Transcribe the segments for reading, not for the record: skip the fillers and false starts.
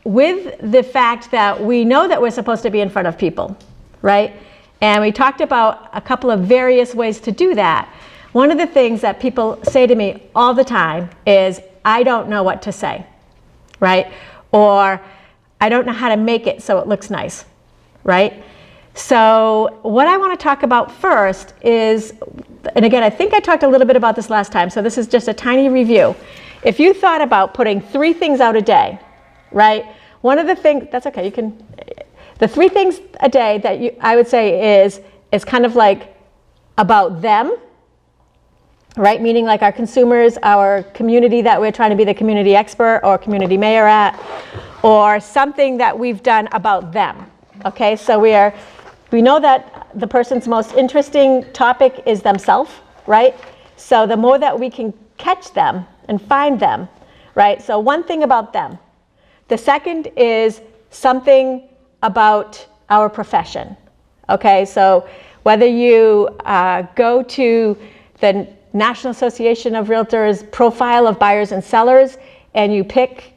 with the fact that we know that we're supposed to be in front of people, right? And we talked about a couple of various ways to do that. One of the things that people say to me all the time is, I don't know what to say, right? Or I don't know how to make it so it looks nice, right? So what I want to talk about first is, and again, I think I talked a little bit about this last time, so this is just a tiny review. If you thought about putting 3 things out a day, right? One of the things, that's okay, you can, the 3 things a day that I would say is kind of like about them, right? Meaning like our consumers, our community that we're trying to be the community expert or community mayor at, or something that we've done about them, okay? So we know that the person's most interesting topic is themselves, right? So the more that we can catch them and find them, right? So one thing about them. The second is something about our profession, okay? So whether you go to the National Association of Realtors profile of buyers and sellers and you pick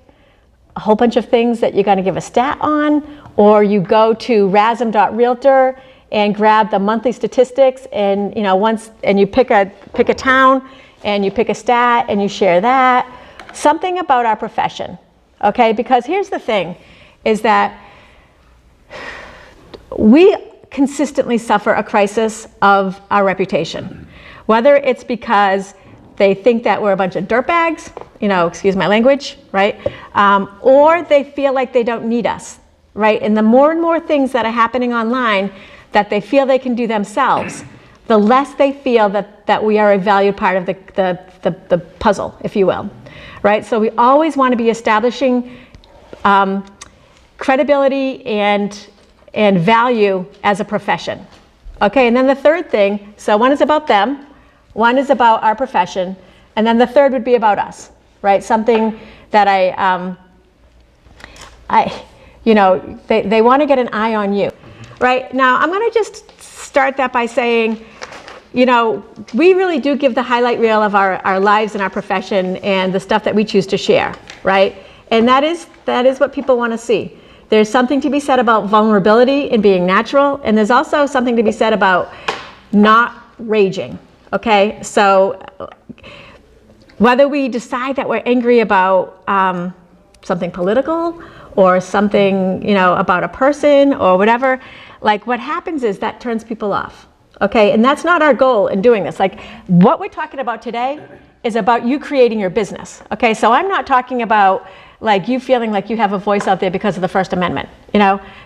a whole bunch of things that you're going to give a stat on, or you go to rasm.realtor and grab the monthly statistics and you pick a town and you pick a stat and you share that. Something about our profession, okay? Because here's the thing, is that we consistently suffer a crisis of our reputation. Whether it's because they think that we're a bunch of dirtbags, excuse my language, right? Or they feel like they don't need us, right? And the more and more things that are happening online that they feel they can do themselves, the less they feel that we are a valued part of the puzzle, if you will, right? So we always want to be establishing credibility and value as a profession. Okay, and then the third thing, so one is about them, one is about our profession, and then the third would be about us, right? Something that they want to get an eye on you, right? Now, I'm going to just start that by saying, we really do give the highlight reel of our lives and our profession and the stuff that we choose to share, right? And that is what people want to see. There's something to be said about vulnerability and being natural, and there's also something to be said about not raging, okay? So whether we decide that we're angry about something political or something, about a person or whatever, like what happens is that turns people off, okay? And that's not our goal in doing this. Like what we're talking about today is about you creating your business, okay? So I'm not talking about like you feeling like you have a voice out there because of the First Amendment,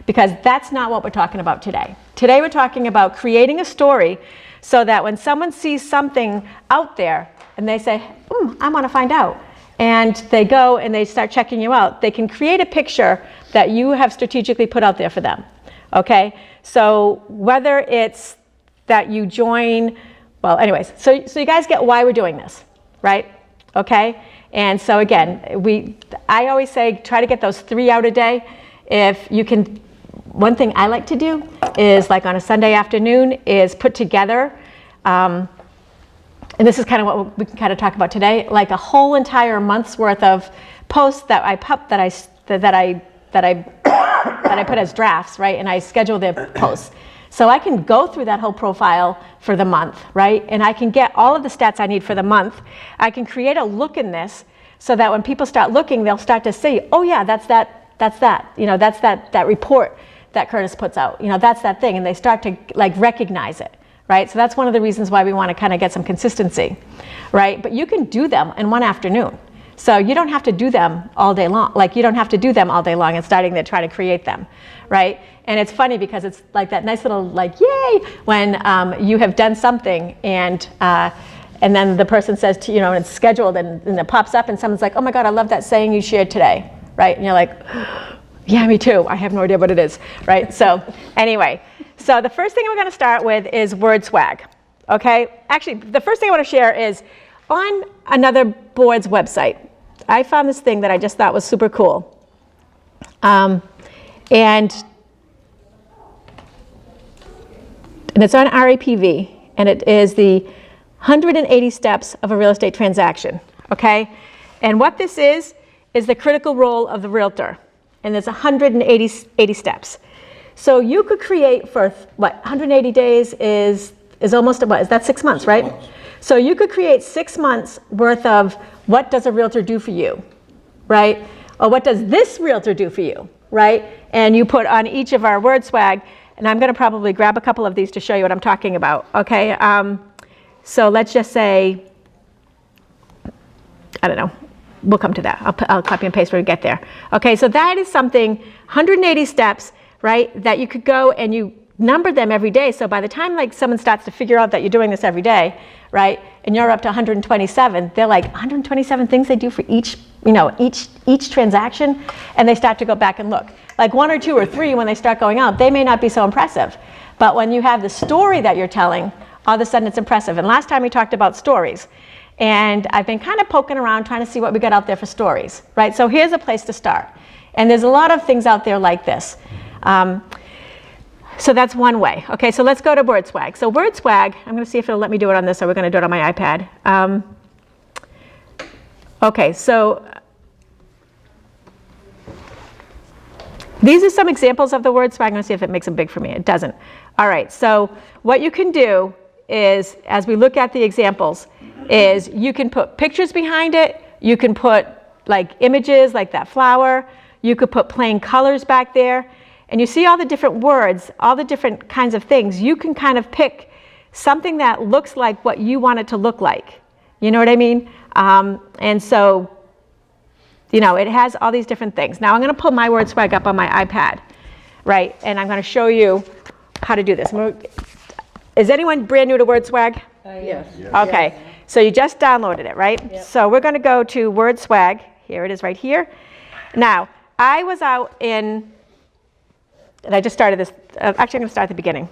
because that's not what we're talking about today. Today we're talking about creating a story so that when someone sees something out there and they say, I want to find out, and they go and they start checking you out, they can create a picture that you have strategically put out there for them, okay? So whether it's that you join, well, anyways, so you guys get why we're doing this, right? Okay? And so again, I always say try to get those 3 out a day. If you can, one thing I like to do is like on a Sunday afternoon is put together, and this is kind of what we can kind of talk about today, like a whole entire month's worth of posts that I put as drafts, right? And I schedule their posts. So I can go through that whole profile for the month, right? And I can get all of the stats I need for the month. I can create a look in this so that when people start looking, they'll start to see, oh yeah, that's that, that's that report that Curtis puts out, that's that thing. And they start to like recognize it, right? So that's one of the reasons why we want to kind of get some consistency, right? But you can do them in one afternoon. So you don't have to do them all day long. Like you don't have to do them all day long and starting to try to create them, right? And it's funny because it's like that nice little like, yay, when you have done something and then the person says to, and it's scheduled and it pops up and someone's like, oh my God, I love that saying you shared today, right? And you're like, yeah, me too. I have no idea what it is, right? So anyway, so the first thing we're going to start with is word swag, okay? Actually, the first thing I want to share is on another board's website, I found this thing that I just thought was super cool. And it's on RIPV, and it is the 180 steps of a real estate transaction, okay? And what this is is the critical role of the realtor. And there's 180 steps. So you could create for, what, 180 days is almost, what, is that 6 months, right? 6 months. So you could create 6 months worth of what does a realtor do for you, right? Or what does this realtor do for you, right? And you put on each of our word swag, and I'm gonna probably grab a couple of these to show you what I'm talking about, okay? So let's just say, I don't know, we'll come to that. I'll copy and paste when we get there. Okay, so that is something, 180 steps, right, that you could go and you number them every day. So by the time like someone starts to figure out that you're doing this every day, right, and you're up to 127, they're like 127 things they do for each, you know, each transaction, and they start to go back and look. Like 1 or 2 or 3 when they start going out, they may not be so impressive. But when you have the story that you're telling, all of a sudden it's impressive. And last time we talked about stories. And I've been kind of poking around trying to see what we got out there for stories, right? So here's a place to start. And there's a lot of things out there like this. So that's one way. Okay, so let's go to word swag. So word swag, I'm going to see if it'll let me do it on this, or we're going to do it on my iPad. Okay, so these are some examples of the word swag. I'm going to see if it makes them big for me. It doesn't. All right, so what you can do is, as we look at the examples, is you can put pictures behind it. You can put like images like that flower. You could put plain colors back there. And you see all the different words, all the different kinds of things. You can kind of pick something that looks like what you want it to look like. You know what I mean? And so, you know, it has all these different things. Now I'm going to put my word swag up on my iPad, right? And I'm going to show you how to do this. Is anyone brand new to word swag? Yes. Okay, so you just downloaded it, right? Yep. So we're going to go to word swag. Here it is right here. Now, I was out in, and I just started this, actually I'm going to start at the beginning.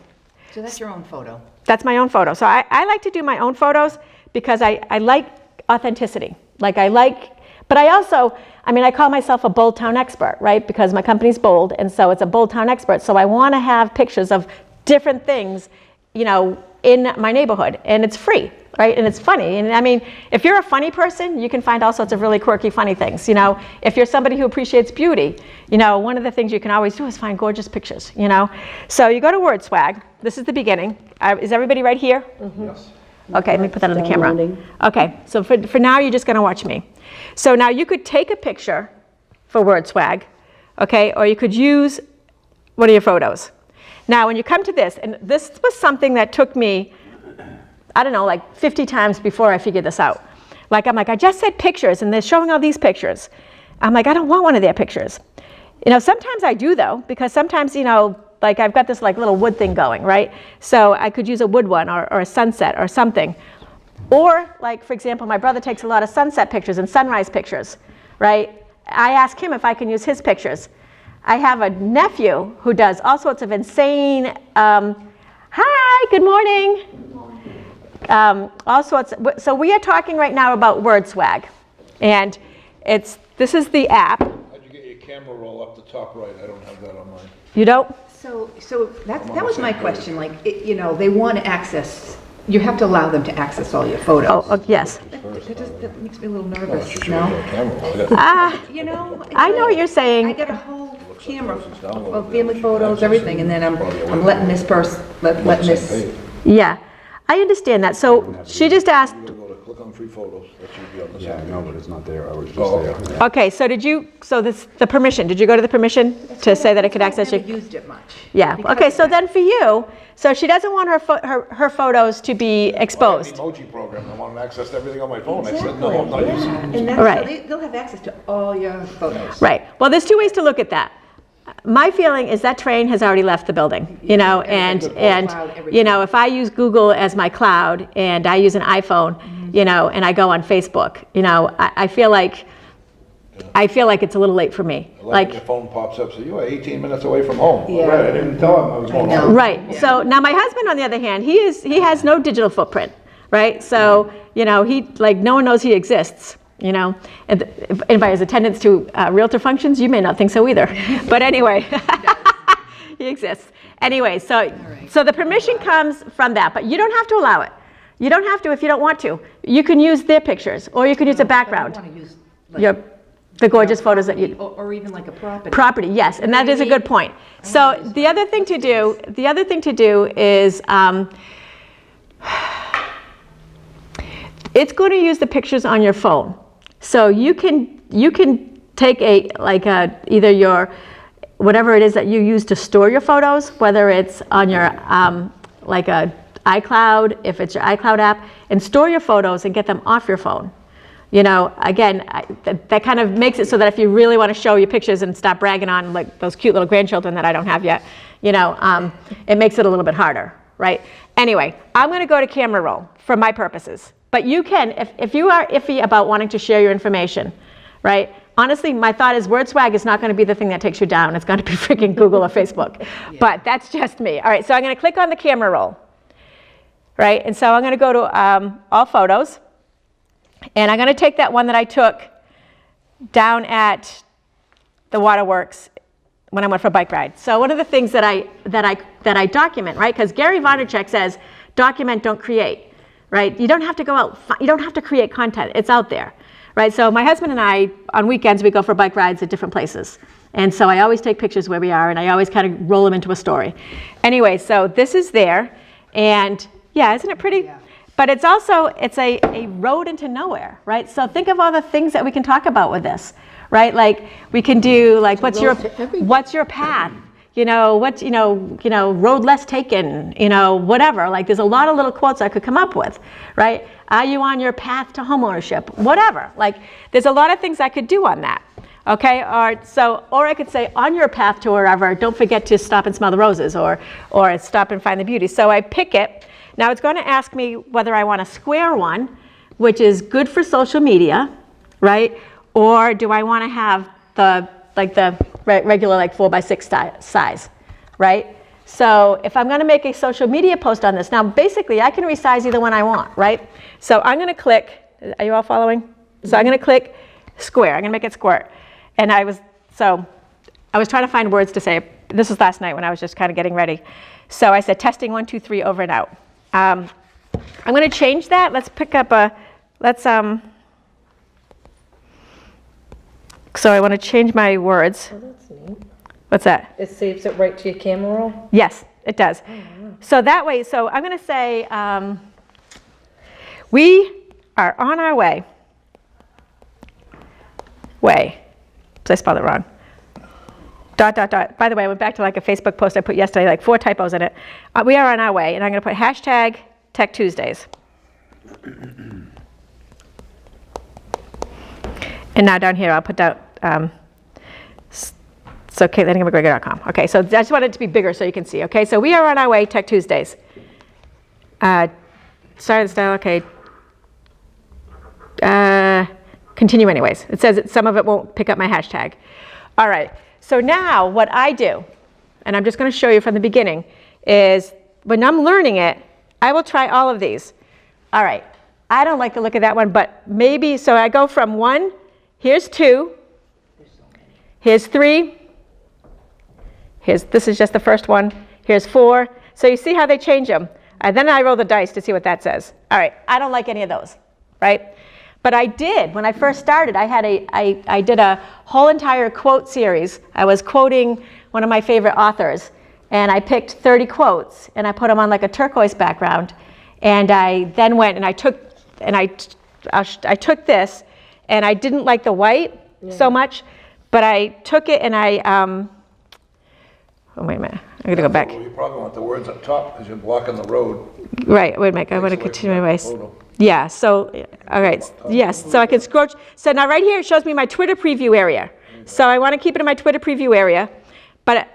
So that's your own photo? That's my own photo. So I like to do my own photos because I like authenticity. Like but I also, I mean, I call myself a Bold Town expert, right? Because my company's bold, and so it's a Bold Town expert. So I want to have pictures of different things, you know, in my neighborhood, and it's free, right? And it's funny. And I mean, if you're a funny person, you can find all sorts of really quirky, funny things. You know, if you're somebody who appreciates beauty, you know, one of the things you can always do is find gorgeous pictures, you know? So you go to word swag. This is the beginning. Is everybody right here? Mm-hmm. Yes. Okay, let me put that on the camera. Okay, so for now, you're just gonna watch me. So now you could take a picture for word swag, okay? Or you could use one of your photos. Now, when you come to this, and this was something that took me, I don't know, like 50 times before I figured this out. Like, I'm like, I just said pictures, and they're showing all these pictures. I'm like, I don't want one of their pictures. You know, sometimes I do, though, because sometimes, you know, like I've got this like little wood thing going, right? So I could use a wood one or a sunset or something. Or, like, for example, my brother takes a lot of sunset pictures and sunrise pictures, right? I ask him if I can use his pictures. I have a nephew who does all sorts of insane, hi, good morning. Good morning. All sorts, so we are talking right now about word swag. And this is the app. How'd you get your camera roll up the top right? I don't have that on mine. You don't? So that was my question, like, you know, they want to access, you have to allow them to access all your photos. Oh, yes. That makes me a little nervous, No? no? You know? I know what you're saying. I got a whole camera of family photos, everything, and then I'm letting this person, letting this. Yeah, I understand that. So she just asked. Click on free photos. That should be on the side. Yeah, no, but it's not there. I was just there. Okay, so the permission, did you go to the permission to say that it could access I you? never used it much. Yeah, okay, so then for you, so she doesn't want her photos to be exposed. I had the emoji program. I wanted to access everything on my phone. I said, no, I'm not using it. And that's, Right. so they'll have access to all your photos. Right, well, there's 2 ways to look at that. My feeling is that train has already left the building, you know, and you know, if I use Google as my cloud and I use an iPhone, you know, and I go on Facebook, you know, I feel like it's a little late for me. Like your phone pops up, so you are 18 minutes away from home. Yeah. Right, I didn't tell him I was going home. Right, so now my husband, on the other hand, he has no digital footprint, right? So, you know, no one knows he exists. You know, and by his attendance to realtor functions, you may not think so either. But anyway, he exists. Anyway, so the permission comes from that, but you don't have to allow it. You don't have to if you don't want to. You can use their pictures, or you can use a background. I don't want to use, like, The gorgeous photos that you... Or even like a property. Property, yes, and that is a good point. So the other thing to do is, it's going to use the pictures on your phone. So you can take either your, whatever it is that you use to store your photos, whether it's on your, like a iCloud, if it's your iCloud app, and store your photos and get them off your phone. You know, again, that kind of makes it so that if you really want to show your pictures and stop bragging on like those cute little grandchildren that I don't have yet, you know, it makes it a little bit harder, right? Anyway, I'm going to go to camera roll for my purposes. But you can, if you are iffy about wanting to share your information, right? Honestly, my thought is word swag is not going to be the thing that takes you down. It's going to be freaking Google or Facebook. Yeah. But that's just me. All right, so I'm going to click on the camera roll, right? And so I'm going to go to all photos. And I'm going to take that one that I took down at the waterworks when I went for a bike ride. So one of the things that I document, right? Because Gary Vaynerchuk says, document, don't create, right? You don't have to go out, you don't have to create content. It's out there, right? So my husband and I, on weekends, we go for bike rides at different places. And so I always take pictures where we are, and I always kind of roll them into a story. Anyway, so this is there, and yeah, isn't it pretty? Yeah. But it's also, it's a road into nowhere, right? So think of all the things that we can talk about with this, right? Like we can do like, what's your path? You know, road less taken, you know, whatever. Like there's a lot of little quotes I could come up with, right? Are you on your path to homeownership? Whatever. Like there's a lot of things I could do on that. Okay, or I could say on your path to wherever, don't forget to stop and smell the roses, or stop and find the beauty. So I pick it. Now it's going to ask me whether I want a square one, which is good for social media, right? Or do I want to have the regular like 4x6 size, right? So if I'm going to make a social media post on this, now basically I can resize either one I want, right? So I'm going to click. Are you all following? So I'm going to click square. I'm going to make it square. And I was trying to find words to say. This was last night when I was just kind of getting ready. So I said testing 1, 2, 3 over and out. I'm going to change that. Let's pick up so I want to change my words. Oh, that's neat. What's that? It saves it right to your camera roll? Yes, it does. Oh, wow. So that way, so I'm going to say we are on our way. So I spelled it wrong. ... By the way, I went back to like a Facebook post I put yesterday, like 4 typos in it. We are on our way, and I'm going to put hashtag Tech Tuesdays. And now down here, I'll put down, so MacGregor.com. Okay, so I just want it to be bigger so you can see. Okay, so we are on our way, Tech Tuesdays. Sorry, the style, okay. Continue anyways. It says that some of it won't pick up my hashtag. All right. So now what I do, and I'm just going to show you from the beginning, is when I'm learning it, I will try all of these. All right, I don't like the look of that one, but maybe, so I go from 1, here's 2, here's 3, this is just the first one, here's 4. So you see how they change them. And then I roll the dice to see what that says. All right, I don't like any of those, right? But I did, when I first started, I did a whole entire quote series. I was quoting one of my favorite authors, and I picked 30 quotes, and I put them on like a turquoise background. And I then went and I took this, and I didn't like the white so much, but I took it and oh, wait a minute, I'm gonna go back. You probably want the words up top because you're blocking the road. Right, wait a minute, I want to continue my ways. Yeah, so, all right, yes, so I can scroll. So now right here, it shows me my Twitter preview area. So I want to keep it in my Twitter preview area. But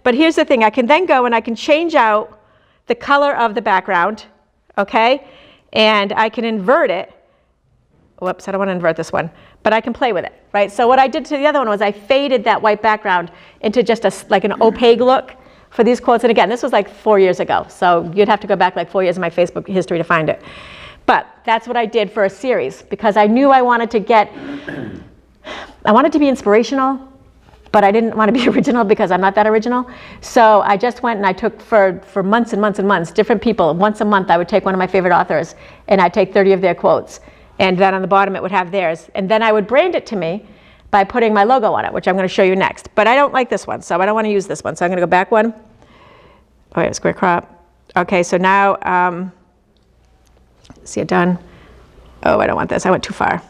here's the thing, I can then go and I can change out the color of the background, okay? And I can invert it. Whoops, I don't want to invert this one, but I can play with it, right? So what I did to the other one was I faded that white background into just like an opaque look for these quotes. And again, this was like 4 years ago, so you'd have to go back like 4 years in my Facebook history to find it. But that's what I did for a series, because I knew I wanted to be inspirational, but I didn't want to be original because I'm not that original. So I just went and I took for months and months and months, different people. Once a month I would take one of my favorite authors and I'd take 30 of their quotes. And then on the bottom it would have theirs. And then I would brand it to me, by putting my logo on it, which I'm going to show you next. But I don't like this one, so I don't want to use this one. So I'm going to go back one. Oh, yeah, square crop. Okay, so now, see it done. Oh, I don't want this. I went too far.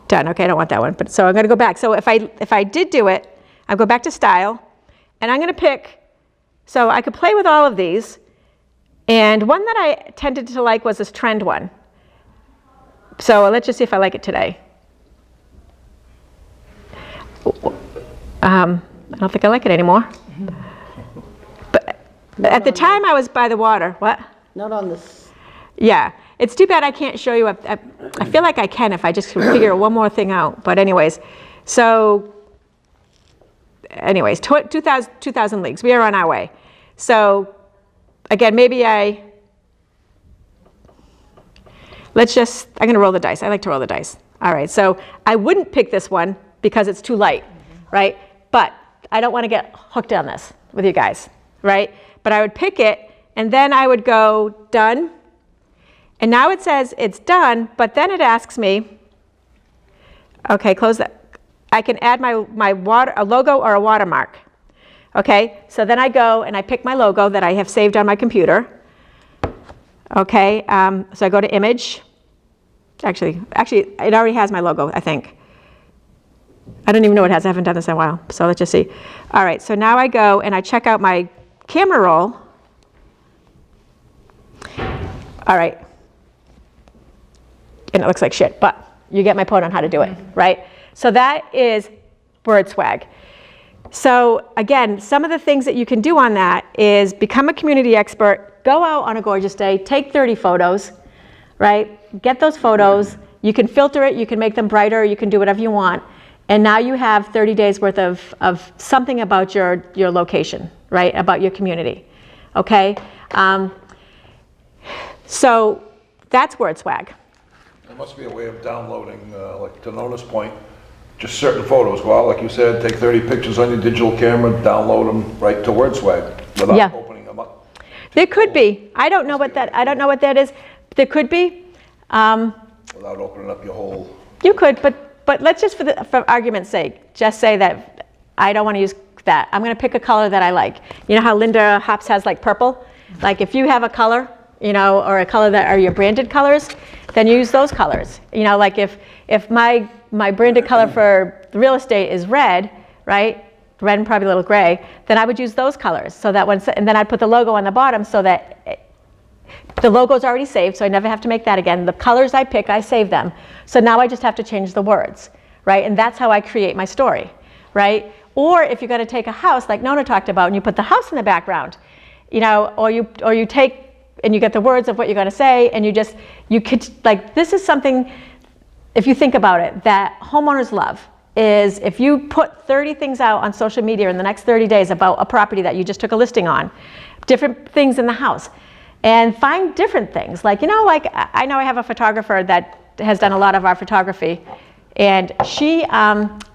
Done. Okay, I don't want that one. But so I'm going to go back. So if I did do it, I'll go back to style, and I'm going to pick. So I could play with all of these, and one that I tended to like was this trend one. So let's just see if I like it today. I don't think I like it anymore. But at the time I was by the water. What? Not on this. Yeah, it's too bad I can't show you. I feel like I can if I just figure one more thing out. But anyways, so anyways, 2,000 leagues. We are on our way. So again, maybe I'm going to roll the dice. I like to roll the dice. All right, so I wouldn't pick this one because it's too light, right? But I don't want to get hooked on this with you guys, right? But I would pick it, and then I would go done. And now it says it's done, but then it asks me, okay, close that. I can add a logo or a watermark. Okay, so then I go and I pick my logo that I have saved on my computer. Okay, so I go to image. Actually, it already has my logo, I think. I don't even know what it has. I haven't done this in a while, so let's just see. All right, so now I go and I check out my camera roll. All right. And it looks like shit, but you get my point on how to do it, right? So that is word swag. So again, some of the things that you can do on that is become a community expert, go out on a gorgeous day, take 30 photos, right? Get those photos. You can filter it, you can make them brighter, you can do whatever you want. And now you have 30 days worth of something about your location, right? About your community, okay? So that's word swag. There must be a way of downloading, like to Nona's point, just certain photos. Well, like you said, take 30 pictures on your digital camera, download them right to WordSwag without opening them up. There could be. I don't know what that is. There could be. Without opening up your whole. You could, but let's just, for argument's sake, just say that I don't want to use that. I'm going to pick a color that I like. You know how Linda Hops has like purple? Like if you have a color, you know, or a color that are your branded colors, then use those colors. You know, like if my branded color for the real estate is red, right? Red and probably a little gray, then I would use those colors so that and then I'd put the logo on the bottom so that the logo's already saved, so I never have to make that again. The colors I pick, I save them. So now I just have to change the words, right? And that's how I create my story, right? Or if you're going to take a house like Nona talked about and you put the house in the background, you know, or you take and you get the words of what you're going to say, and you could, like, this is something, if you think about it, that homeowners love, is if you put 30 things out on social media in the next 30 days about a property that you just took a listing on, different things in the house, and find different things. Like, you know, like, I know I have a photographer that has done a lot of our photography, and she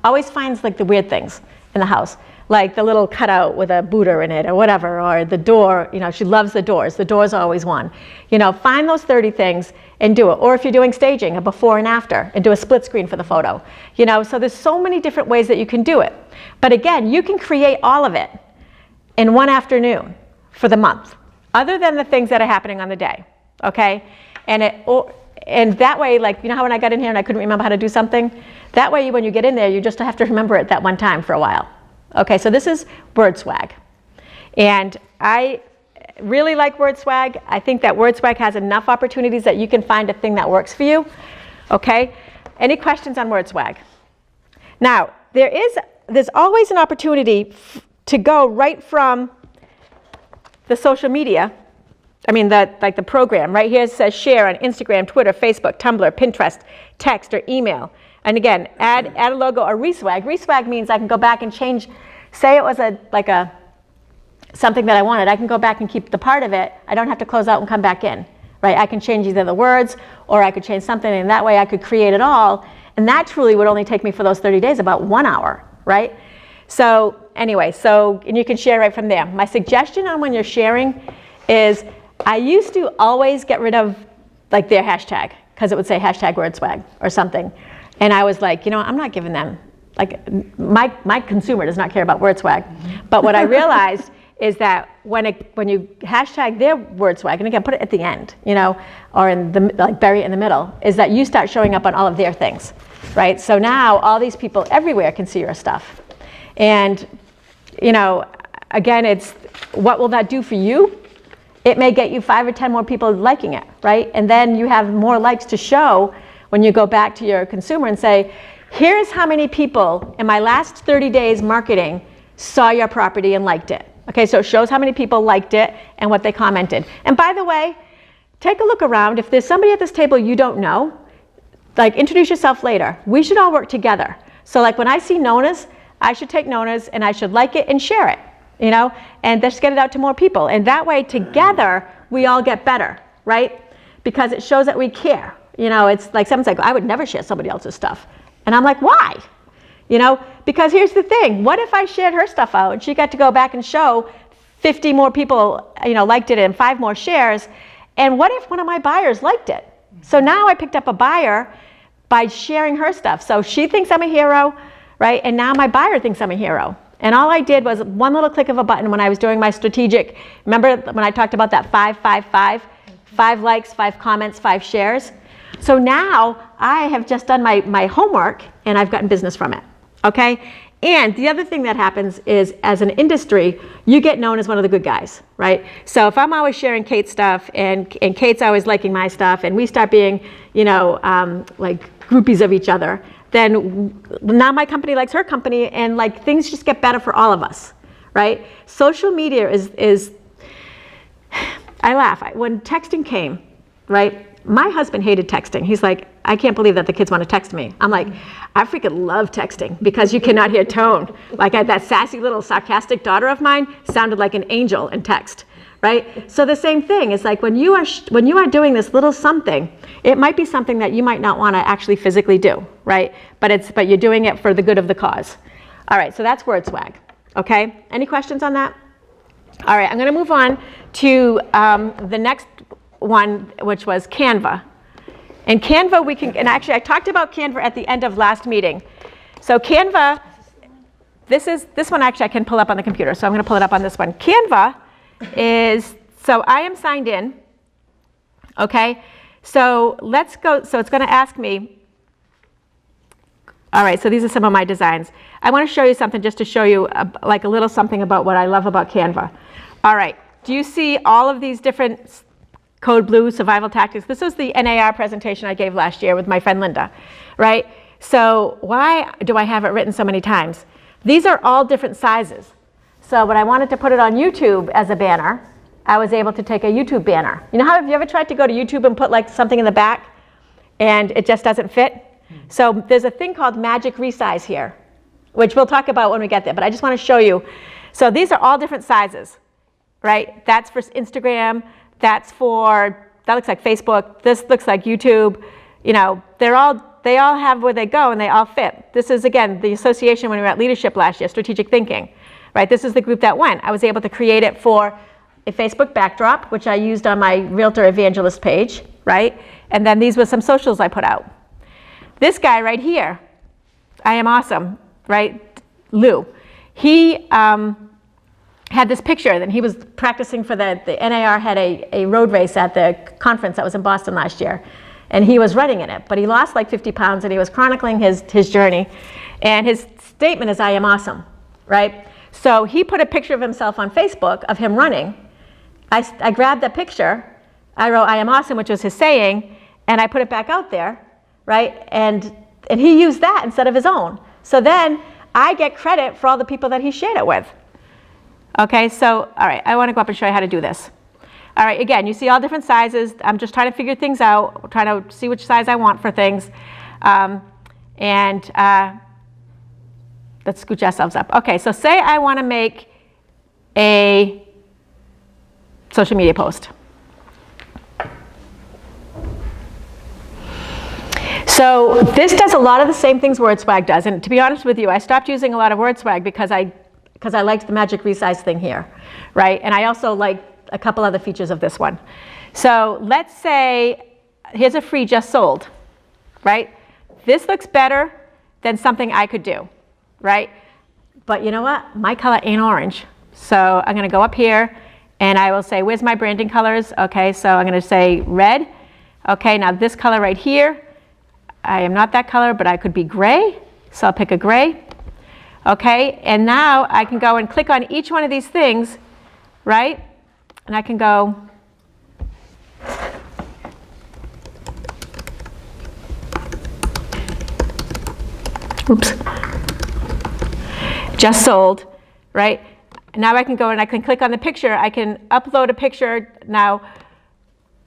always finds, like, the weird things in the house. Like the little cutout with a Buddha in it or whatever, or the door, you know, she loves the doors. The door's always one. You know, find those 30 things and do it. Or if you're doing staging, a before and after, and do a split screen for the photo. You know, so there's so many different ways that you can do it. But again, you can create all of it in one afternoon for the month, other than the things that are happening on the day, okay? And that way, like, you know how when I got in here and I couldn't remember how to do something? That way, when you get in there, you just have to remember it that one time for a while. Okay, so this is word swag. And I really like word swag. I think that word swag has enough opportunities that you can find a thing that works for you. Okay, any questions on word swag? Now, there's always an opportunity to go right from the social media. I mean, like the program right here says share on Instagram, Twitter, Facebook, Tumblr, Pinterest, text, or email. And again, add a logo or reswag. Reswag means I can go back and change. Say it was something that I wanted. I can go back and keep the part of it. I don't have to close out and come back in, right? I can change either the words or I could change something, and that way I could create it all. And that truly would only take me for those 30 days about 1 hour, right? So anyway, and you can share right from there. My suggestion on when you're sharing is I used to always get rid of like their hashtag because it would say hashtag word swag or something. And I was like, you know, I'm not giving them like my consumer does not care about word swag. But what I realized is that when you hashtag their word swag, and again, put it at the end, you know, or in the, like bury it in the middle, is that you start showing up on all of their things, right? So now all these people everywhere can see your stuff. And, you know, again, it's what will that do for you? It may get you 5 or 10 more people liking it, right? And then you have more likes to show when you go back to your consumer and say, here's how many people in my last 30 days marketing saw your property and liked it. Okay, so it shows how many people liked it and what they commented. And by the way, take a look around. If there's somebody at this table you don't know, like introduce yourself later. We should all work together. So like when I see Nona's, I should take Nona's and I should like it and share it, you know, and just get it out to more people. And that way together, we all get better, right? Because it shows that we care. You know, it's like someone's like, I would never share somebody else's stuff. And I'm like, why? You know, because here's the thing. What if I shared her stuff out and she got to go back and show 50 more people, you know, liked it and 5 more shares? And what if one of my buyers liked it? So now I picked up a buyer by sharing her stuff. So she thinks I'm a hero, right? And now my buyer thinks I'm a hero. And all I did was one little click of a button when I was doing my strategic, remember when I talked about that 5-5-5? 5 likes, 5 comments, 5 shares. So now I have just done my homework and I've gotten business from it. Okay? And the other thing that happens is, as an industry, you get known as one of the good guys, right? So if I'm always sharing Kate's stuff and Kate's always liking my stuff and we start being, you know, like groupies of each other, then now my company likes her company and like things just get better for all of us, right? Social media is I laugh. When texting came, right? My husband hated texting. He's like, I can't believe that the kids want to text me. I'm like, I freaking love texting because you cannot hear tone. Like that sassy little sarcastic daughter of mine sounded like an angel in text, right? So the same thing is like when you are doing this little something, it might be something that you might not want to actually physically do, right? But you're doing it for the good of the cause. All right, so that's word swag. Okay, any questions on that? All right, I'm going to move on to the next one, which was Canva. And Canva, and actually I talked about Canva at the end of last meeting. So Canva, this one actually I can pull up on the computer, so I'm going to pull it up on this one. Canva is, so I am signed in, okay? So let's go, so it's going to ask me, all right, so these are some of my designs. I want to show you something just to show you like a little something about what I love about Canva. All right, do you see all of these different Code Blue, survival tactics? This was the NAR presentation I gave last year with my friend Linda, right? So why do I have it written so many times? These are all different sizes. So when I wanted to put it on YouTube as a banner, I was able to take a YouTube banner. You know how, have you ever tried to go to YouTube and put like something in the back and it just doesn't fit? So there's a thing called magic resize here, which we'll talk about when we get there, but I just want to show you. So these are all different sizes, right? That's for Instagram. That looks like Facebook. This looks like YouTube. You know, they all have where they go and they all fit. This is, again, the association when we were at leadership last year, strategic thinking, right? This is the group that went. I was able to create it for a Facebook backdrop, which I used on my Realtor Evangelist page, right? And then these were some socials I put out. This guy right here, I am awesome, right? Lou. He had this picture, and he was practicing for the NAR had a road race at the conference that was in Boston last year, and he was running in it, but he lost like 50 pounds, and he was chronicling his journey, and his statement is, I am awesome, right? So he put a picture of himself on Facebook of him running. I grabbed that picture, I wrote, I am awesome, which was his saying, and I put it back out there, right? And he used that instead of his own. So then I get credit for all the people that he shared it with. Okay, so, all right, I want to go up and show you how to do this. All right, again, you see all different sizes. I'm just trying to figure things out, trying to see which size I want for things. Let's scooch ourselves up. Okay, so say I want to make a social media post. So this does a lot of the same things WordSwag does, and to be honest with you, I stopped using a lot of WordSwag because I liked the magic resize thing here, right? And I also like a couple other features of this one. So let's say, here's a free just sold, right? This looks better than something I could do. right? But you know what? My color ain't orange. So I'm gonna go up here and I will say, where's my branding colors? Okay, so I'm gonna say red. Okay, now this color right here, I am not that color, but I could be gray. So I'll pick a gray. Okay, and now I can go and click on each one of these things, right? And I can go, oops, just sold, right? Now I can go and I can click on the picture. I can upload a picture. Now,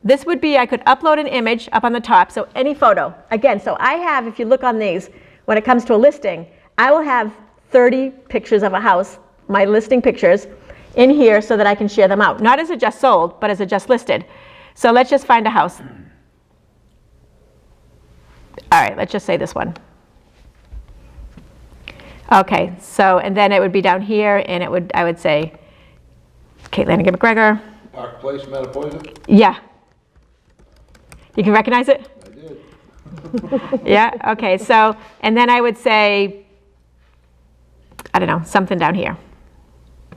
this would be, I could upload an image up on the top, so any photo. Again, so I have, if you look on these, when it comes to a listing, I will have 30 pictures of a house, my listing pictures, in here so that I can share them out. Not as a just sold, but as a just listed. So let's just find a house. All right, let's just say this one. Okay, so, and then it would be down here, and it would, I would say, Lanagan MacGregor. Park Place, Mattapoisett? Yeah. You can recognize it? I did. Yeah, okay, so, and then I would say, I don't know, something down here.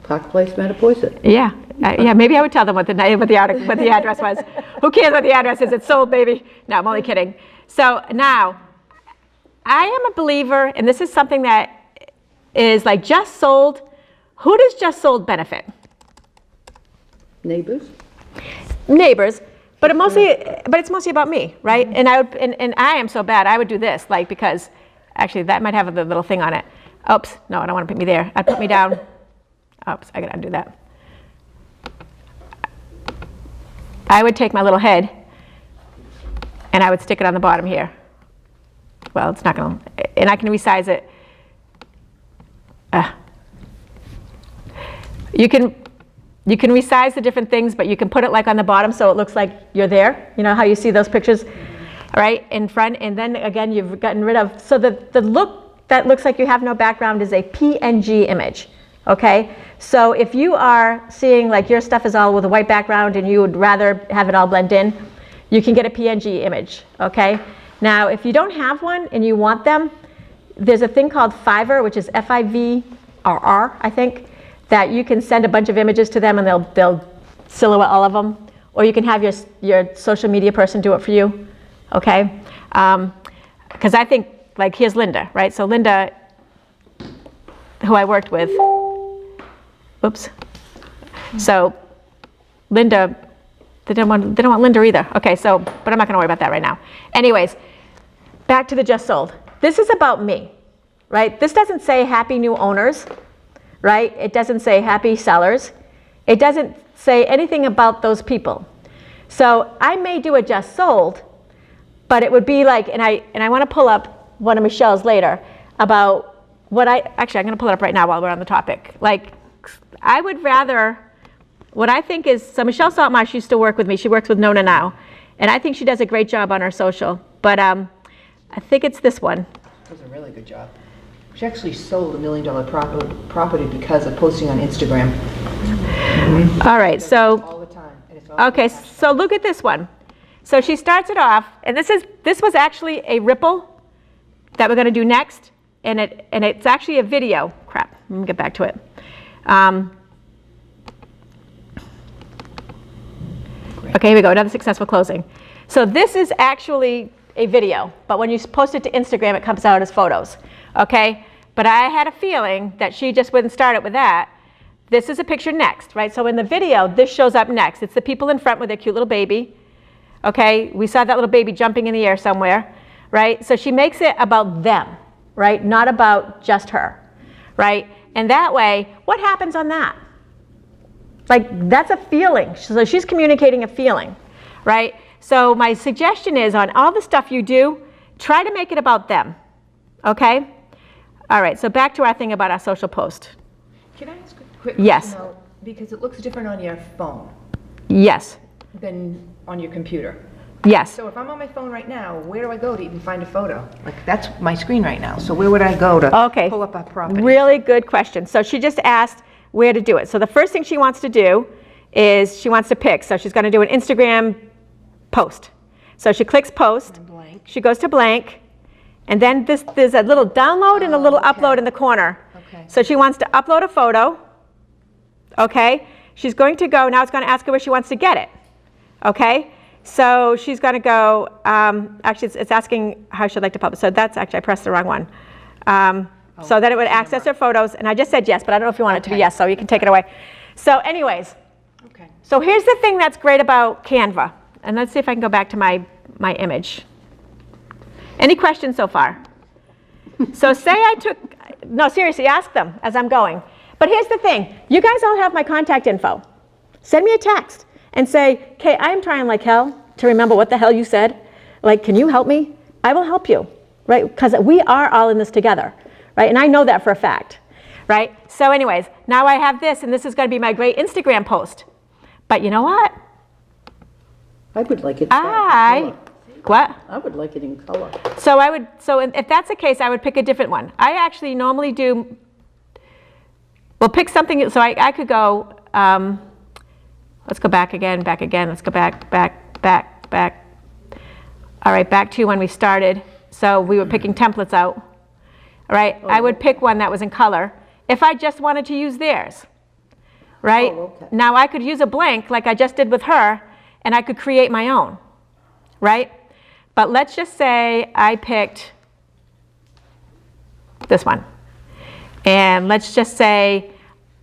Park Place, Mattapoisett. Yeah, yeah, maybe I would tell them what the address was. Who cares what the address is? It's sold, baby. No, I'm only kidding. So now, I am a believer, and this is something that is like just sold. Who does just sold benefit? Neighbors? Neighbors, but it's mostly about me, right? And I am so bad. I would do this, like, because actually that might have a little thing on it. Oops, no, I don't want to put me there. I'd put me down. Oops, I gotta undo that. I would take my little head and I would stick it on the bottom here. Well, it's not gonna, and I can resize it. You can resize the different things, but you can put it like on the bottom so it looks like you're there. You know how you see those pictures, right, in front, and then again you've gotten rid of, so the look that looks like you have no background is a PNG image, okay? So if you are seeing like your stuff is all with a white background and you would rather have it all blend in, you can get a PNG image, okay? Now, if you don't have one and you want them, there's a thing called Fiverr, which is Fiverr, I think, that you can send a bunch of images to them and they'll silhouette all of them. Or you can have your social media person do it for you, okay? Because I think, like, here's Linda, right? So Linda, who I worked with, whoops. So Linda, they don't want Linda either. Okay, so, but I'm not gonna worry about that right now. Anyways, back to the just sold. This is about me, right? This doesn't say happy new owners, right? It doesn't say happy sellers. It doesn't say anything about those people. So I may do a just sold, but it would be like, and I want to pull up one of Michelle's later about what actually I'm going to pull it up right now while we're on the topic. Like, I would rather, what I think is, so Michelle Saltmarsh used to work with me. She works with Nona now, and I think she does a great job on her social. But I think it's this one. That was a really good job. She actually sold $1 million property because of posting on Instagram. All right, so All the time. And it's all okay, so look at this one. So she starts it off, and this was actually a RIPL that we're going to do next, and it's actually a video. Crap, let me get back to it. Okay, here we go, another successful closing. So this is actually a video, but when you post it to Instagram, it comes out as photos, okay? But I had a feeling that she just wouldn't start it with that. This is a picture next, right? So in the video, this shows up next. It's the people in front with their cute little baby, okay? We saw that little baby jumping in the air somewhere, right? So she makes it about them, right? Not about just her, right? And that way, what happens on that? Like, that's a feeling. So she's communicating a feeling, right? So my suggestion is, on all the stuff you do, try to make it about them, okay? All right, so back to our thing about our social post. Can I ask a quick Yes. question though? Because it looks different on your phone Yes, than on your computer. yes. So if I'm on my phone right now, where do I go to even find a photo? Like, that's my screen right now, so where would I go to Okay. pull up a property? Really good question. So she just asked where to do it. So the first thing she wants to do is she wants to pick. So she's going to do an Instagram post. So she clicks post. Blank. She goes to blank, And then there's a little download and a little upload in the corner. Okay. So she wants to upload a photo, okay? She's going to go, now it's going to ask her where she wants to get it, okay? So she's going to go, actually it's asking how she'd like to publish. So that's actually, I pressed the wrong one. So then it would access her photos, and I just said yes, but I don't know if you want it to be yes, so you can take it away. So anyways, Okay. so here's the thing that's great about Canva. And let's see if I can go back to my image. Any questions so far? So say I took, no, seriously, ask them as I'm going. But here's the thing. You guys all have my contact info. Send me a text and say, Kate, I am trying like hell to remember what the hell you said. Like, can you help me? I will help you, right? Because we are all in this together, right? And I know that for a fact, right? So anyways, now I have this, and this is going to be my great Instagram post. But you know what? I would like it in I would like it in color. So if that's the case, I would pick a different one. I actually normally do, well, pick something, so I could go, let's go back again, let's go back. All right, back to when we started. So we were picking templates out, all right? I would pick one that was in color if I just wanted to use theirs, right? Oh, okay. Now I could use a blank like I just did with her, and I could create my own, right? But let's just say I picked this one. And let's just say,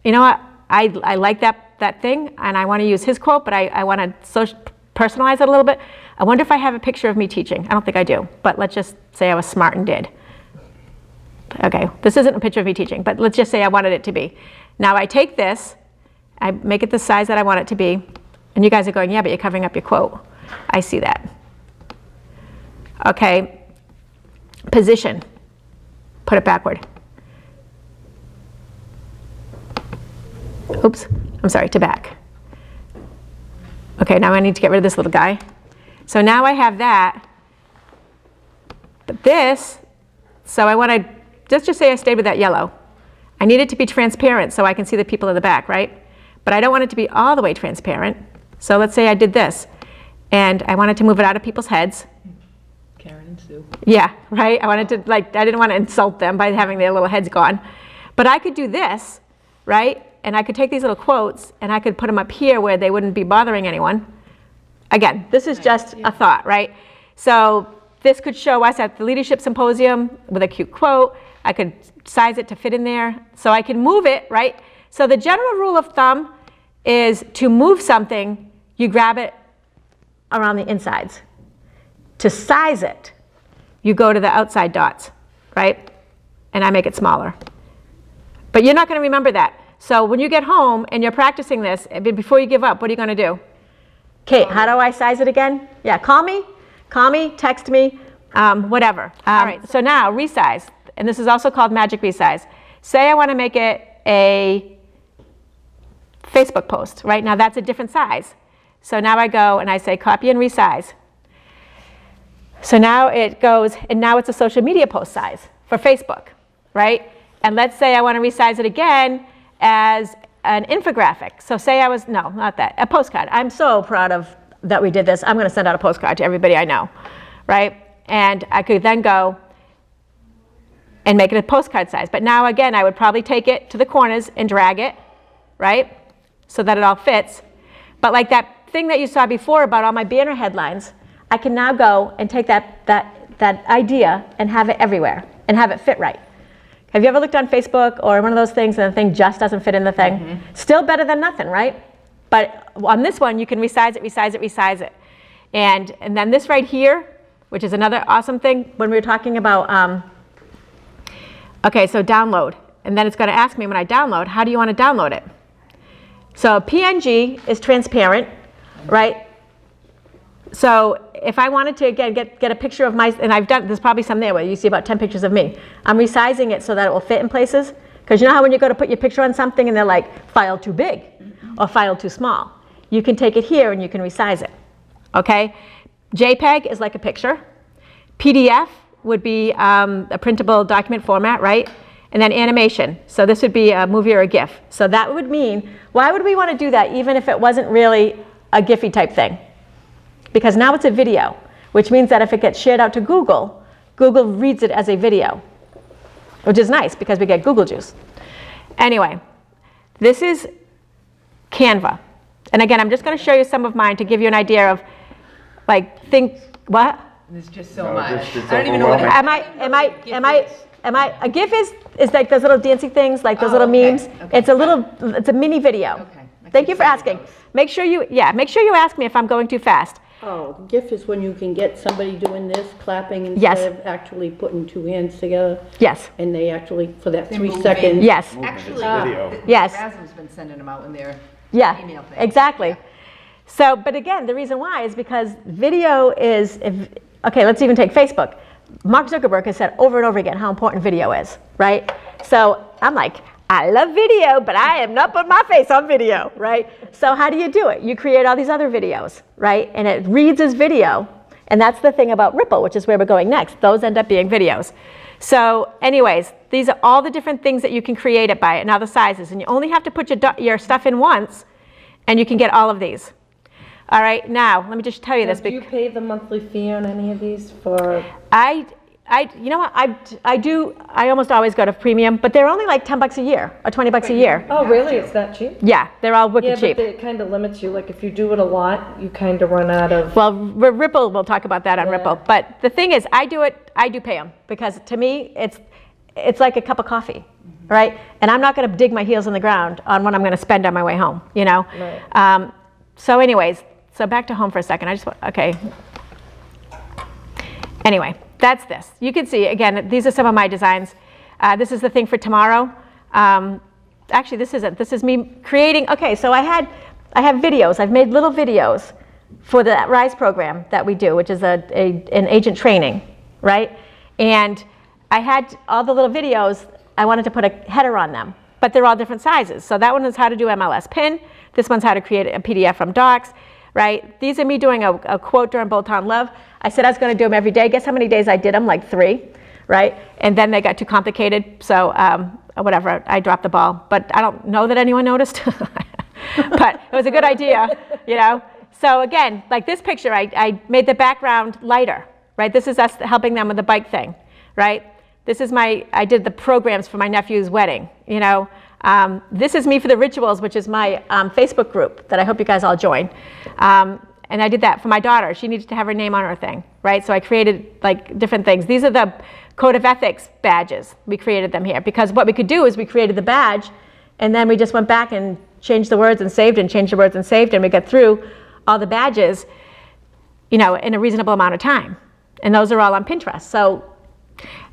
you know what, I like that thing, and I want to use his quote, but I want to personalize it a little bit. I wonder if I have a picture of me teaching. I don't think I do, but let's just say I was smart and did. Okay, this isn't a picture of me teaching, but let's just say I wanted it to be. Now I take this, I make it the size that I want it to be, and you guys are going, yeah, but you're covering up your quote. I see that. Okay, position, put it backward. Oops, I'm sorry, to back. Okay, now I need to get rid of this little guy. So now I have that, but this, so I want to, just say I stayed with that yellow. I need it to be transparent so I can see the people in the back, right? But I don't want it to be all the way transparent. So let's say I did this, and I wanted to move it out of people's heads. Karen and Sue. Yeah, right? I wanted to, like, I didn't want to insult them by having their little heads gone. But I could do this, right? And I could take these little quotes, and I could put them up here where they wouldn't be bothering anyone. Again, this is just a thought, right? So this could show us at the leadership symposium with a cute quote. I could size it to fit in there. So I can move it, right? So the general rule of thumb is to move something, you grab it around the insides. To size it, you go to the outside dots, right? And I make it smaller. But you're not going to remember that. So when you get home and you're practicing this, before you give up, what are you going to do? Kate, how do I size it again? Yeah, call me, text me, whatever. All right, so now resize. And this is also called magic resize. Say I want to make it a Facebook post, right? Now that's a different size. So now I go and I say copy and resize. So now it goes, and now it's a social media post size for Facebook, right? And let's say I want to resize it again as an infographic. So say I was, no, not that, a postcard. I'm so proud of that we did this. I'm going to send out a postcard to everybody I know, right? And I could then go and make it a postcard size. But now again, I would probably take it to the corners and drag it, right? So that it all fits. But like that thing that you saw before about all my banner headlines, I can now go and take that idea and have it everywhere and have it fit right. Have you ever looked on Facebook or one of those things and the thing just doesn't fit in the thing? Mm-hmm. Still better than nothing, right? But on this one, you can resize it. And then this right here, which is another awesome thing when we were talking about, okay, so download. And then it's going to ask me when I download, how do you want to download it? So PNG is transparent, right? So if I wanted to, again, get a picture of my, and I've done, there's probably some there where you see about 10 pictures of me. I'm resizing it so that it will fit in places. Because you know how when you go to put your picture on something and they're like, file too big or file too small. You can take it here and you can resize it, okay? JPEG is like a picture. PDF would be a printable document format, right? And then animation. So this would be a movie or a GIF. So that would mean, why would we want to do that even if it wasn't really a Giphy type thing? Because now it's a video, which means that if it gets shared out to Google, Google reads it as a video, which is nice because we get Google juice. Anyway, this is Canva. And again, I'm just going to show you some of mine to give you an idea of, like, what? There's just so No, much. it's I don't even know what A GIF is like those little dancing things, like those little okay, memes. okay. It's a mini video. Okay. I Thank can you for see asking. those. Make sure you ask me if I'm going too fast. Oh, GIF is when you can get somebody doing this, clapping Yes. instead of actually putting two hands together. Yes. And they actually, for that They're 3 moving. seconds. Yes. Actually, video. Yes. Erasmus's been sending them out in their Yeah. email thing. Exactly. So, but again, the reason why is because video is, okay, let's even take Facebook. Mark Zuckerberg has said over and over again how important video is, right? So I'm like, I love video, but I am not putting my face on video, right? So how do you do it? You create all these other videos, right? And it reads as video. And that's the thing about RIPL, which is where we're going next. Those end up being videos. So anyways, these are all the different things that you can create it by and all the sizes. And you only have to put your stuff in once, and you can get all of these. All right, now, let me just tell you this. Do you pay the monthly fee on any of these for? You know what, I almost always go to premium, but they're only like $10 a year or $20 a year. Oh, really? It's that cheap? Yeah, they're all Yeah, wicked but cheap. it kind of limits you. Like if you do it a lot, you kind of run out of. Well, RIPL, we'll talk about that on Yeah. RIPL. But the thing is, I do pay them because to me, it's like a cup of coffee, right? And I'm not going to dig my heels in the ground on what I'm going to spend on my way home, you know? Right. So anyways, so back to home for a second. Okay. Anyway, that's this. You can see, again, these are some of my designs. This is the thing for tomorrow. Actually, this isn't. This is me creating. Okay, so I have videos. I've made little videos for the RISE program that we do, which is an agent training, right? And I had all the little videos. I wanted to put a header on them, but they're all different sizes. So that one is how to do MLS pin. This one's how to create a PDF from Docs, right? These are me doing a quote during Bold Town Love. I said I was going to do them every day. Guess how many days I did them? Like 3, right? And then they got too complicated, so whatever, I dropped the ball. But I don't know that anyone noticed. But it was a good idea, you know? So again, like this picture, I made the background lighter, right? This is us helping them with the bike thing, right? This is I did the programs for my nephew's wedding, you know? This is me for the rituals, which is my Facebook group that I hope you guys all join. And I did that for my daughter. She needed to have her name on her thing, right? So I created like different things. These are the Code of Ethics badges. We created them here because what we could do is we created the badge and then we just went back and changed the words and saved and changed the words and saved, and we got through all the badges, you know, in a reasonable amount of time. And those are all on Pinterest. So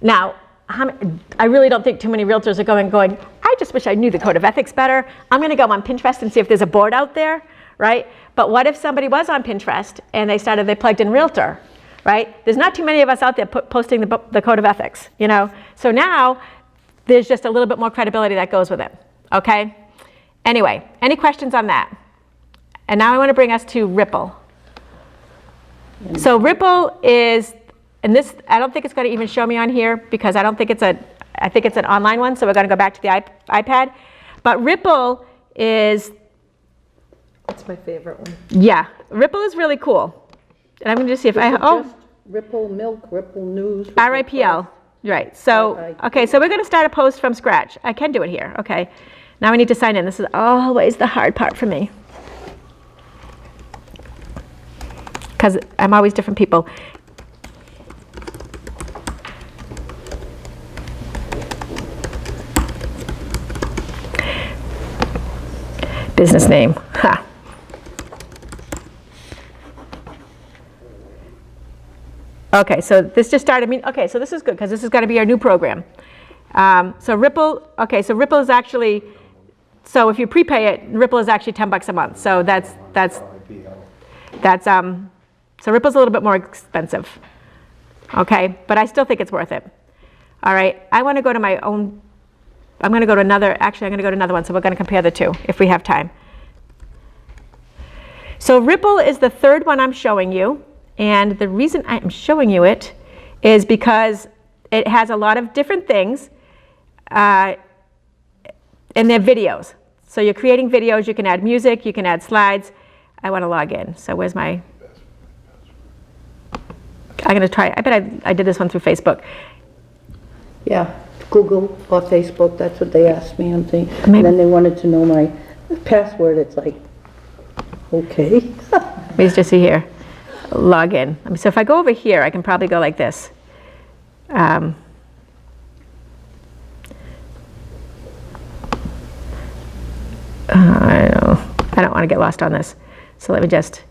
now, I really don't think too many realtors are going, I just wish I knew the Code of Ethics better. I'm going to go on Pinterest and see if there's a board out there, right? But what if somebody was on Pinterest and they plugged in Realtor, right? There's not too many of us out there posting the Code of Ethics, you know? So now there's just a little bit more credibility that goes with it, okay? Anyway, any questions on that? And now I want to bring us to RIPL. So RIPL is, and this, I don't think it's going to even show me on here because I think it's an online one, so we're going to go back to the iPad. But RIPL is, It's my favorite one. yeah, RIPL is really cool. And I'm going to just see if Just Ripple Milk, Ripple News. Ripple RIPL, right. So, RIPL. okay, so we're going to start a post from scratch. I can do it here, okay. Now we need to sign in. This is always the hard part for me. Because I'm always different people. Business name, ha. Okay, so this just started me. Okay, so this is good because this is going to be our new program. So RIPL, okay, so RIPL is actually, so if you prepay it, RIPL is actually $10 a month. So so RIPL's a little bit more expensive. Okay, but I still think it's worth it. All right, I want to go to my own, I'm going to go to another, actually I'm going to go to another one, so we're going to compare the two if we have time. So RIPL is the third one I'm showing you. And the reason I am showing you it is because it has a lot of different things in their videos. So you're creating videos, you can add music, you can add slides. I want to log in. So where's my, I'm going to try, I bet I did this one through Facebook. Yeah, Google or Facebook, that's what they asked me, I'm thinking. Maybe- And then they wanted to know my password, it's like, okay. Let me just see here. Log in. So if I go over here, I can probably go like this. I don't want to get lost on this. So let me just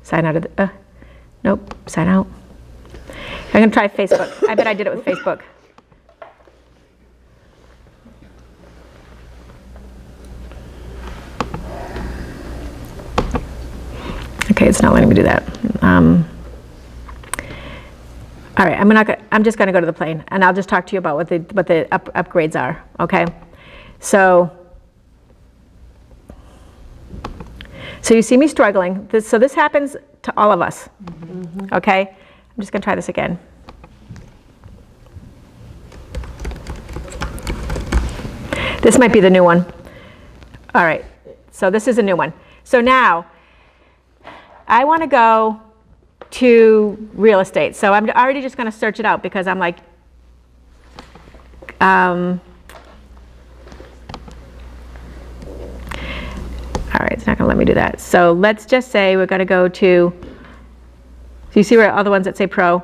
sign out of the, nope, sign out. I'm going to try Facebook. I bet I did it with Facebook. Okay, it's not letting me do that. All right, I'm just going to go to the plane, and I'll just talk to you about what the upgrades are. Okay, so you see me struggling. So this happens to all of us. Okay, I'm just going to try this again. This might be the new one. All right, so this is a new one. So now I want to go to real estate. So I'm already just going to search it out because I'm like, all right, it's not going to let me do that. So let's just say we're going to go to, so you see where all the ones that say pro.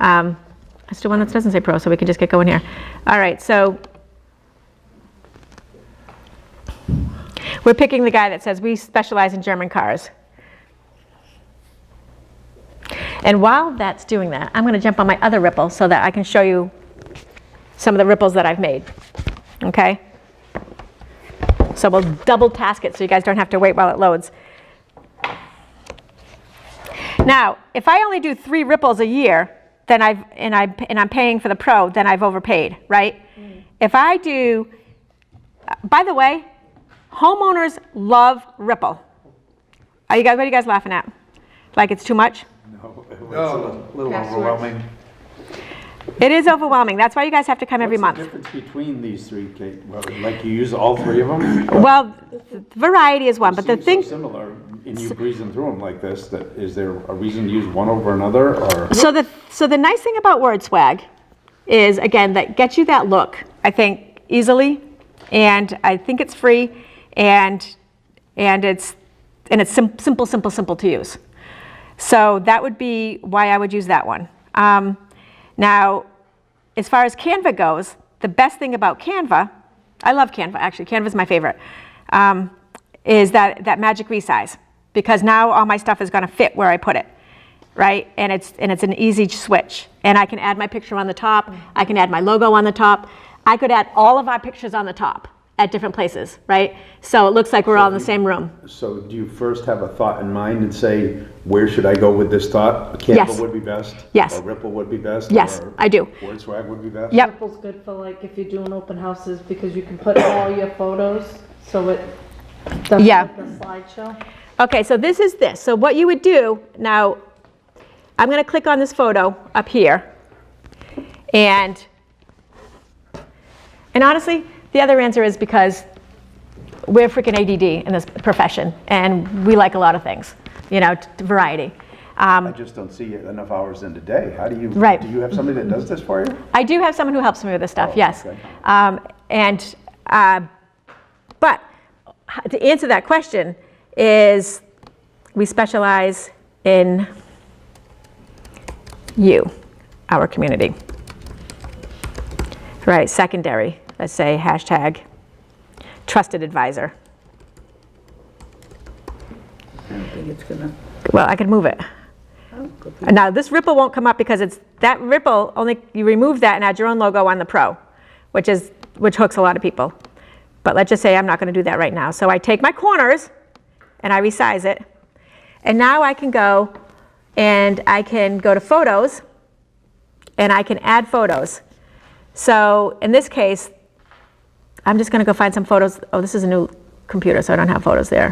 Let's do one that doesn't say pro so we can just get going here. All right, so we're picking the guy that says we specialize in German cars. And while that's doing that, I'm going to jump on my other ripple so that I can show you some of the ripples that I've made. Okay? So we'll double task it so you guys don't have to wait while it loads. Now, if I only do 3 ripples a year, then I'm paying for the pro, then I've overpaid, right? If I do, by the way, homeowners love ripple. What are you guys laughing at? Like it's too much? No, it's a little overwhelming. It is overwhelming. That's why you guys have to come every month. What's the difference between these 3, Kate? Well, like you use all 3 of them? Well, variety is one, but the Seems thing. so similar, and you breezing through them like this, that is there a reason to use one over another, or? So the nice thing about Word Swag is, again, that gets you that look, I think, easily, and I think it's free, and it's simple to use. So that would be why I would use that one. Now, as far as Canva goes, the best thing about Canva, I love Canva actually, Canva's my favorite, is that magic resize, because now all my stuff is going to fit where I put it, right? And it's an easy switch, and I can add my picture on the top, I can add my logo on the top, I could add all of our pictures on the top at different places, right? So it looks like we're all in the same room. So do you first have a thought in mind and say, where should I go with this thought? A Canva Yes. would be best? Yes. Or Ripple would be best? Yes, or I do. Word Swag would be best? Yep. Ripple's good for like if you're doing open houses because you can put all your photos so it doesn't Yeah. look like a slideshow. Okay, so this is this. So what you would do, now, I'm going to click on this photo up here, and honestly, the other answer is because we're freaking ADD in this profession, and we like a lot of things, variety. I just don't see enough hours in the day. How do you, Right. do you have somebody that does this for you? I do have someone who helps me with this stuff, Oh, yes. okay. But to answer that question is we specialize in you, our community. Right, secondary, let's say hashtag trusted advisor. I don't think it's gonna, Well, I could move it. Now this ripple won't come up because it's that ripple, only you remove that and add your own logo on the pro, which hooks a lot of people. But let's just say I'm not going to do that right now. So I take my corners and I resize it. And now I can go to photos and I can add photos. So in this case, I'm just going to go find some photos. Oh, this is a new computer, so I don't have photos there.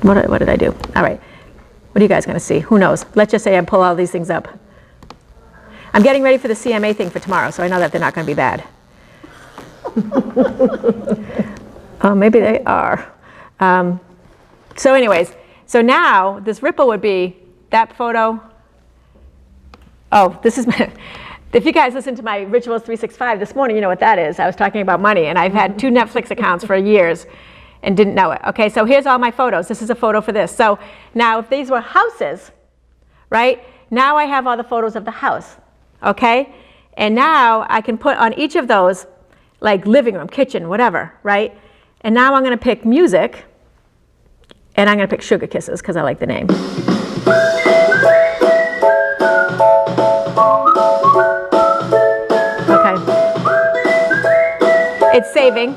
What did I do? All right. What are you guys going to see? Who knows? Let's just say I pull all these things up. I'm getting ready for the CMA thing for tomorrow, so I know that they're not going to be bad. Oh, maybe they are. So anyways, so now this ripple would be that photo. Oh, this is my, if you guys listened to my Rituals 365 this morning, you know what that is. I was talking about money, and I've had 2 Netflix accounts for years and didn't know it. Okay, so here's all my photos. This is a photo for this. So now if these were houses, right, now I have all the photos of the house, okay? And now I can put on each of those, like living room, kitchen, whatever, right? And now I'm gonna pick music, and I'm gonna pick Sugar Kisses, because I like the name. Okay. It's saving.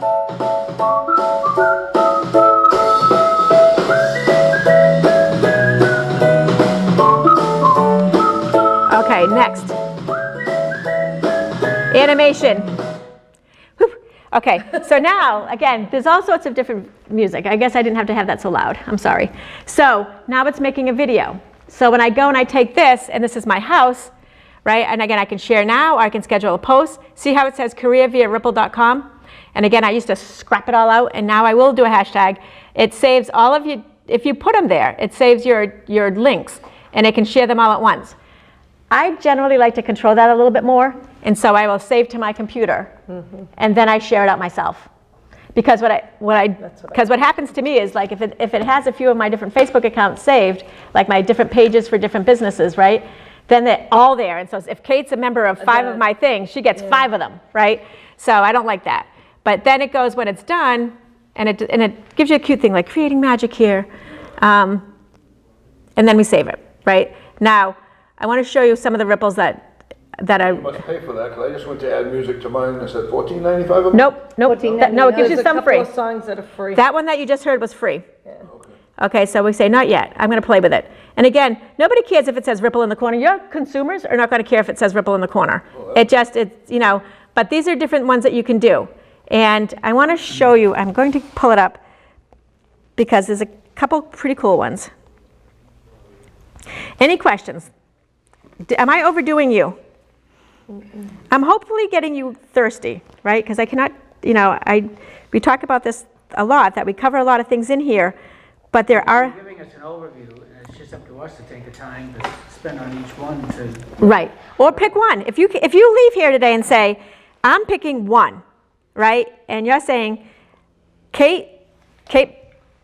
Okay, next. Animation. Whew. Okay, so now, again, there's all sorts of different music. I guess I didn't have to have that so loud. I'm sorry. So now it's making a video. So when I go and I take this, and this is my house, right? And again, I can share now, or I can schedule a post. See how it says career via ripple.com? And again, I used to scrap it all out, and now I will do a hashtag. It saves all of you, if you put them there, it saves your links, and it can share them all at once. I generally like to control that a little bit more, and so I will save to my computer, and then I share it out myself. Because what happens to me is, like, if it has a few of my different Facebook accounts saved, like my different pages for different businesses, right? Then they're all there, and so if Kate's a member of 5 of my things, she gets 5 of them, right? So I don't like that. But then it goes when it's done, and it gives you a cute thing like creating magic here, and then we save it, right? Now, I want to show you some of the ripples that I. You must pay for that, because I just went to add music to mine, and it said $14.95 a month? Nope. No, it gives you some free. There's a couple of songs that are free. That one that you just heard was free. Okay, so we say not yet. I'm going to play with it. And again, nobody cares if it says Ripple in the corner. Your consumers are not going to care if it says Ripple in the corner. But these are different ones that you can do. And I want to show you, I'm going to pull it up because there's a couple pretty cool ones. Any questions? Am I overdoing you? I'm hopefully getting you thirsty, right? Because I cannot, we talk about this a lot, that we cover a lot of things in here, but there are... You're giving us an overview, and it's just up to us to take the time to spend on each one to... Right, or pick one. If you leave here today and say, I'm picking one, right? And you're saying, Kate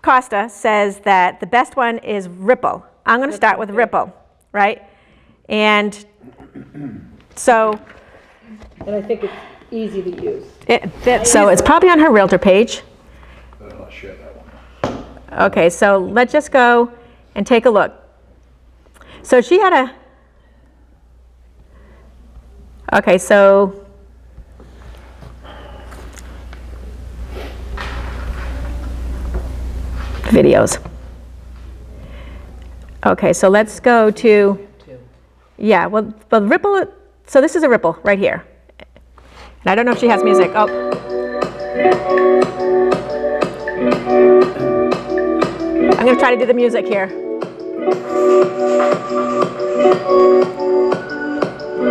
Costa says that the best one is Ripple. I'm going to start with Ripple, right? And so... And I think it's easy to use. So it's probably on her Realtor page. Better not share that one. Okay, so let's just go and take a look. So she had a... Okay, so... Videos. Okay, so let's go to... Yeah, well, Ripple... So this is a Ripple right here. And I don't know if she has music. Oh. I'm going to try to do the music here.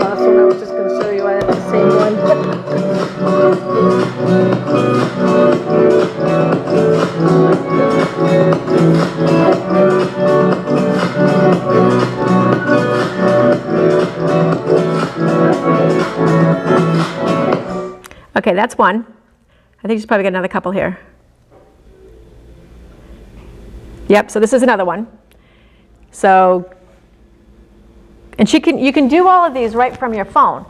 Last one, I was just going to show you, I have the same one. Okay, that's one. I think she's probably got another couple here. Yep, so this is another one. So, and you can do all of these right from your phone.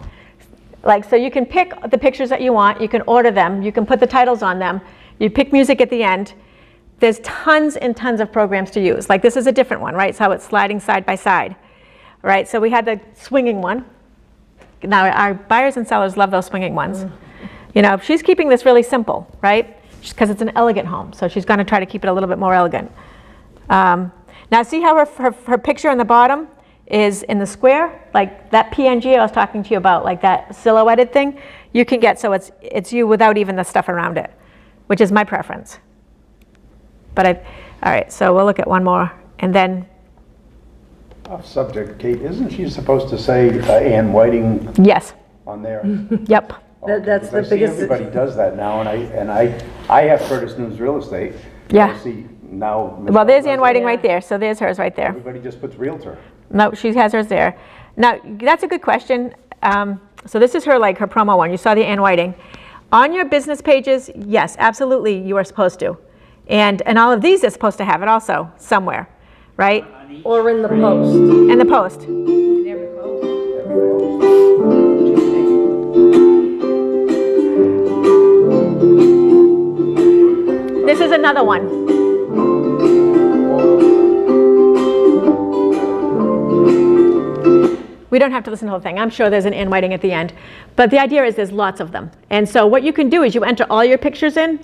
Like, so you can pick the pictures that you want, you can order them, you can put the titles on them, you pick music at the end. There's tons and tons of programs to use. Like, this is a different one, right? It's how it's sliding side by side, right? So we had the swinging one. Now, our buyers and sellers love those swinging ones. She's keeping this really simple, right? Because it's an elegant home, so she's going to try to keep it a little bit more elegant. Now, see how her picture on the bottom is in the square? Like that PNG I was talking to you about, like that silhouetted thing, you can get so it's you without even the stuff around it, which is my preference. But all right, so we'll look at one more, and then... Off subject, Kate, isn't she supposed to say Ann Whiting Yes. on there? Yep. That's the I see biggest... everybody does that now, and I have Curtis News Real Estate. Yeah. I see now... Well, there's Ann Whiting right there, so there's hers right there. Everybody just puts Realtor. No, she has hers there. Now, that's a good question. So this is her promo one. You saw the Ann Whiting. On your business pages, yes, absolutely, you are supposed to. And all of these are supposed to have it also, somewhere, right? Or in the post. In the post. This is another one. We don't have to listen to the whole thing. I'm sure there's an Ann Whiting at the end. But the idea is there's lots of them. And so what you can do is you enter all your pictures in,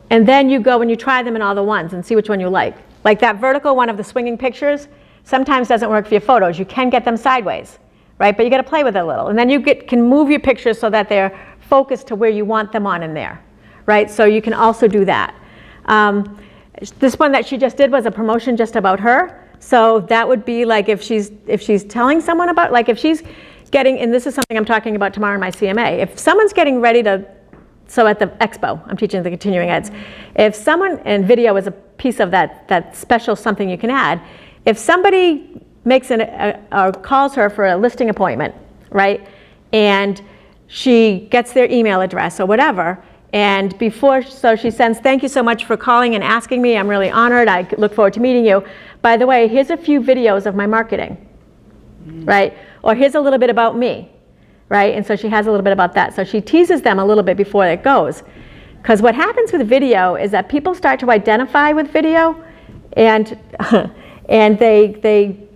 and then you go and you try them in all the ones and see which one you like. Like that vertical one of the swinging pictures sometimes doesn't work for your photos. You can get them sideways, right? But you got to play with it a little. And then you can move your pictures so that they're focused to where you want them on in there, right? So you can also do that. This one that she just did was a promotion just about her. So that would be like if she's telling someone about, like if she's getting, and this is something I'm talking about tomorrow in my CMA, if someone's getting ready to, so at the expo, I'm teaching the continuing eds, if someone, and video is a piece of that special something you can add, if somebody makes or calls her for a listing appointment, right, and she gets their email address or whatever, and so she sends, thank you so much for calling and asking me. I'm really honored. I look forward to meeting you. By the way, here's a few videos of my marketing, right? Or here's a little bit about me, right? And so she has a little bit about that. So she teases them a little bit before it goes. Because what happens with video is that people start to identify with video, and they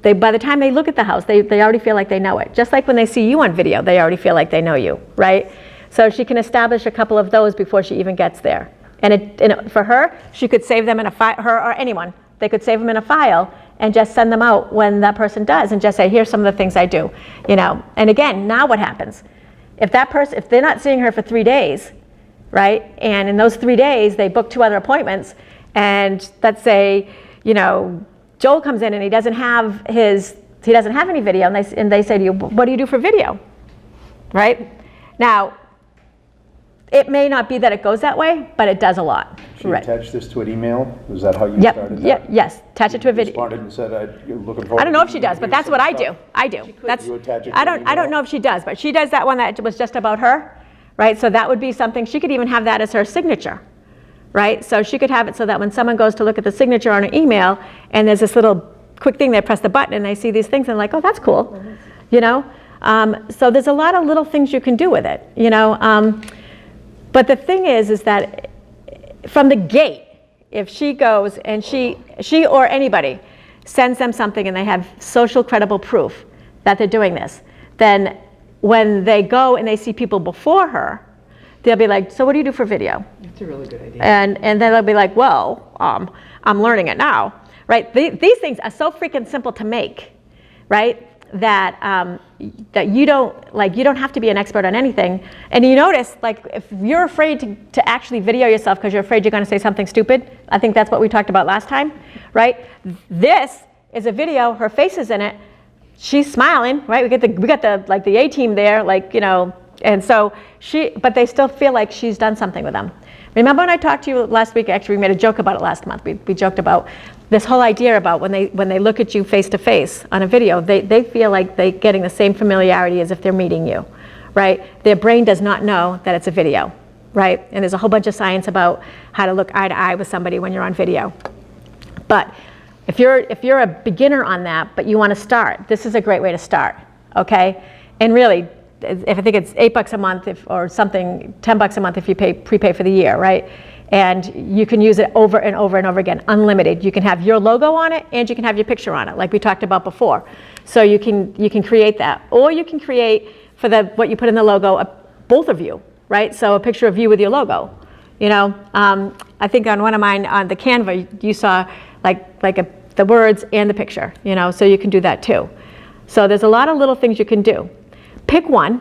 by the time they look at the house, they already feel like they know it. Just like when they see you on video, they already feel like they know you, right? So she can establish a couple of those before she even gets there. And for her, she could save them in a file, her or anyone, they could save them in a file and just send them out when that person does and just say, here's some of the things I do, you know. And again, now what happens? If they're not seeing her for 3 days, right? And in those 3 days, they book 2 other appointments, and let's say, you know, Joel comes in and he doesn't have any video, and they say to you, what do you do for video, right? Now, it may not be that it goes that way, but it does a lot. She Right. attached this to an email? Is that how you Yep. started that? Yep. Yes. Attach it to a You video. responded and said, you're looking forward. I don't know if she does, but that's what I do. I do. That's. You attach it to I an don't email? know if she does, but she does that one that was just about her, right? So that would be something. She could even have that as her signature, right? So she could have it so that when someone goes to look at the signature on an email, and there's this little quick thing, they press the button and they see these things and like, oh, that's cool, you know. So there's a lot of little things you can do with it, you know. But the thing is that from the gate, if she goes and she or anybody sends them something and they have social credible proof that they're doing this, then when they go and they see people before her, they'll be like, so what do you do for video? That's a really good idea. And then they'll be like, well, I'm learning it now, right? These things are so freaking simple to make, right? That you don't have to be an expert on anything. And you notice, like, if you're afraid to actually video yourself because you're afraid you're going to say something stupid, I think that's what we talked about last time, right? This is a video, her face is in it, she's smiling, right? We got the A team there, like, you know, and so but they still feel like she's done something with them. Remember when I talked to you last week? Actually, we made a joke about it last month. We joked about this whole idea about when they look at you face to face on a video, they feel like they're getting the same familiarity as if they're meeting you, right? Their brain does not know that it's a video, right? And there's a whole bunch of science about how to look eye to eye with somebody when you're on video. But if you're a beginner on that, but you want to start, this is a great way to start, okay? And really, if I think it's $8 a month or something, $10 a month if you prepay for the year, right? And you can use it over and over and over again, unlimited. You can have your logo on it and you can have your picture on it, like we talked about before. So you can create that, or you can create for what you put in the logo, both of you, right? So a picture of you with your logo. You know, I think on one of mine on the Canva, you saw the words and the picture. You know, so you can do that too. So there's a lot of little things you can do. Pick one.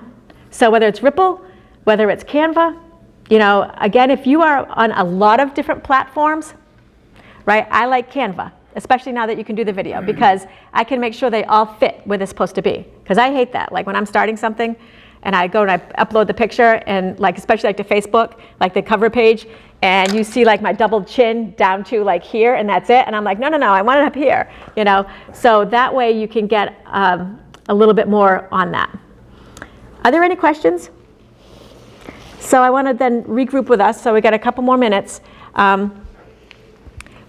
So whether it's RIPL, whether it's Canva, you know, again, if you are on a lot of different platforms, right? I like Canva, especially now that you can do the video, because I can make sure they all fit where they're supposed to be. Because I hate that. Like when I'm starting something and I go and I upload the picture and especially to Facebook, like the cover page, and you see like my double chin down to like here, and that's it. And I'm like, no, I want it up here, you know? So that way you can get a little bit more on that. Are there any questions? So I want to then regroup with us, so we got a couple more minutes. Thank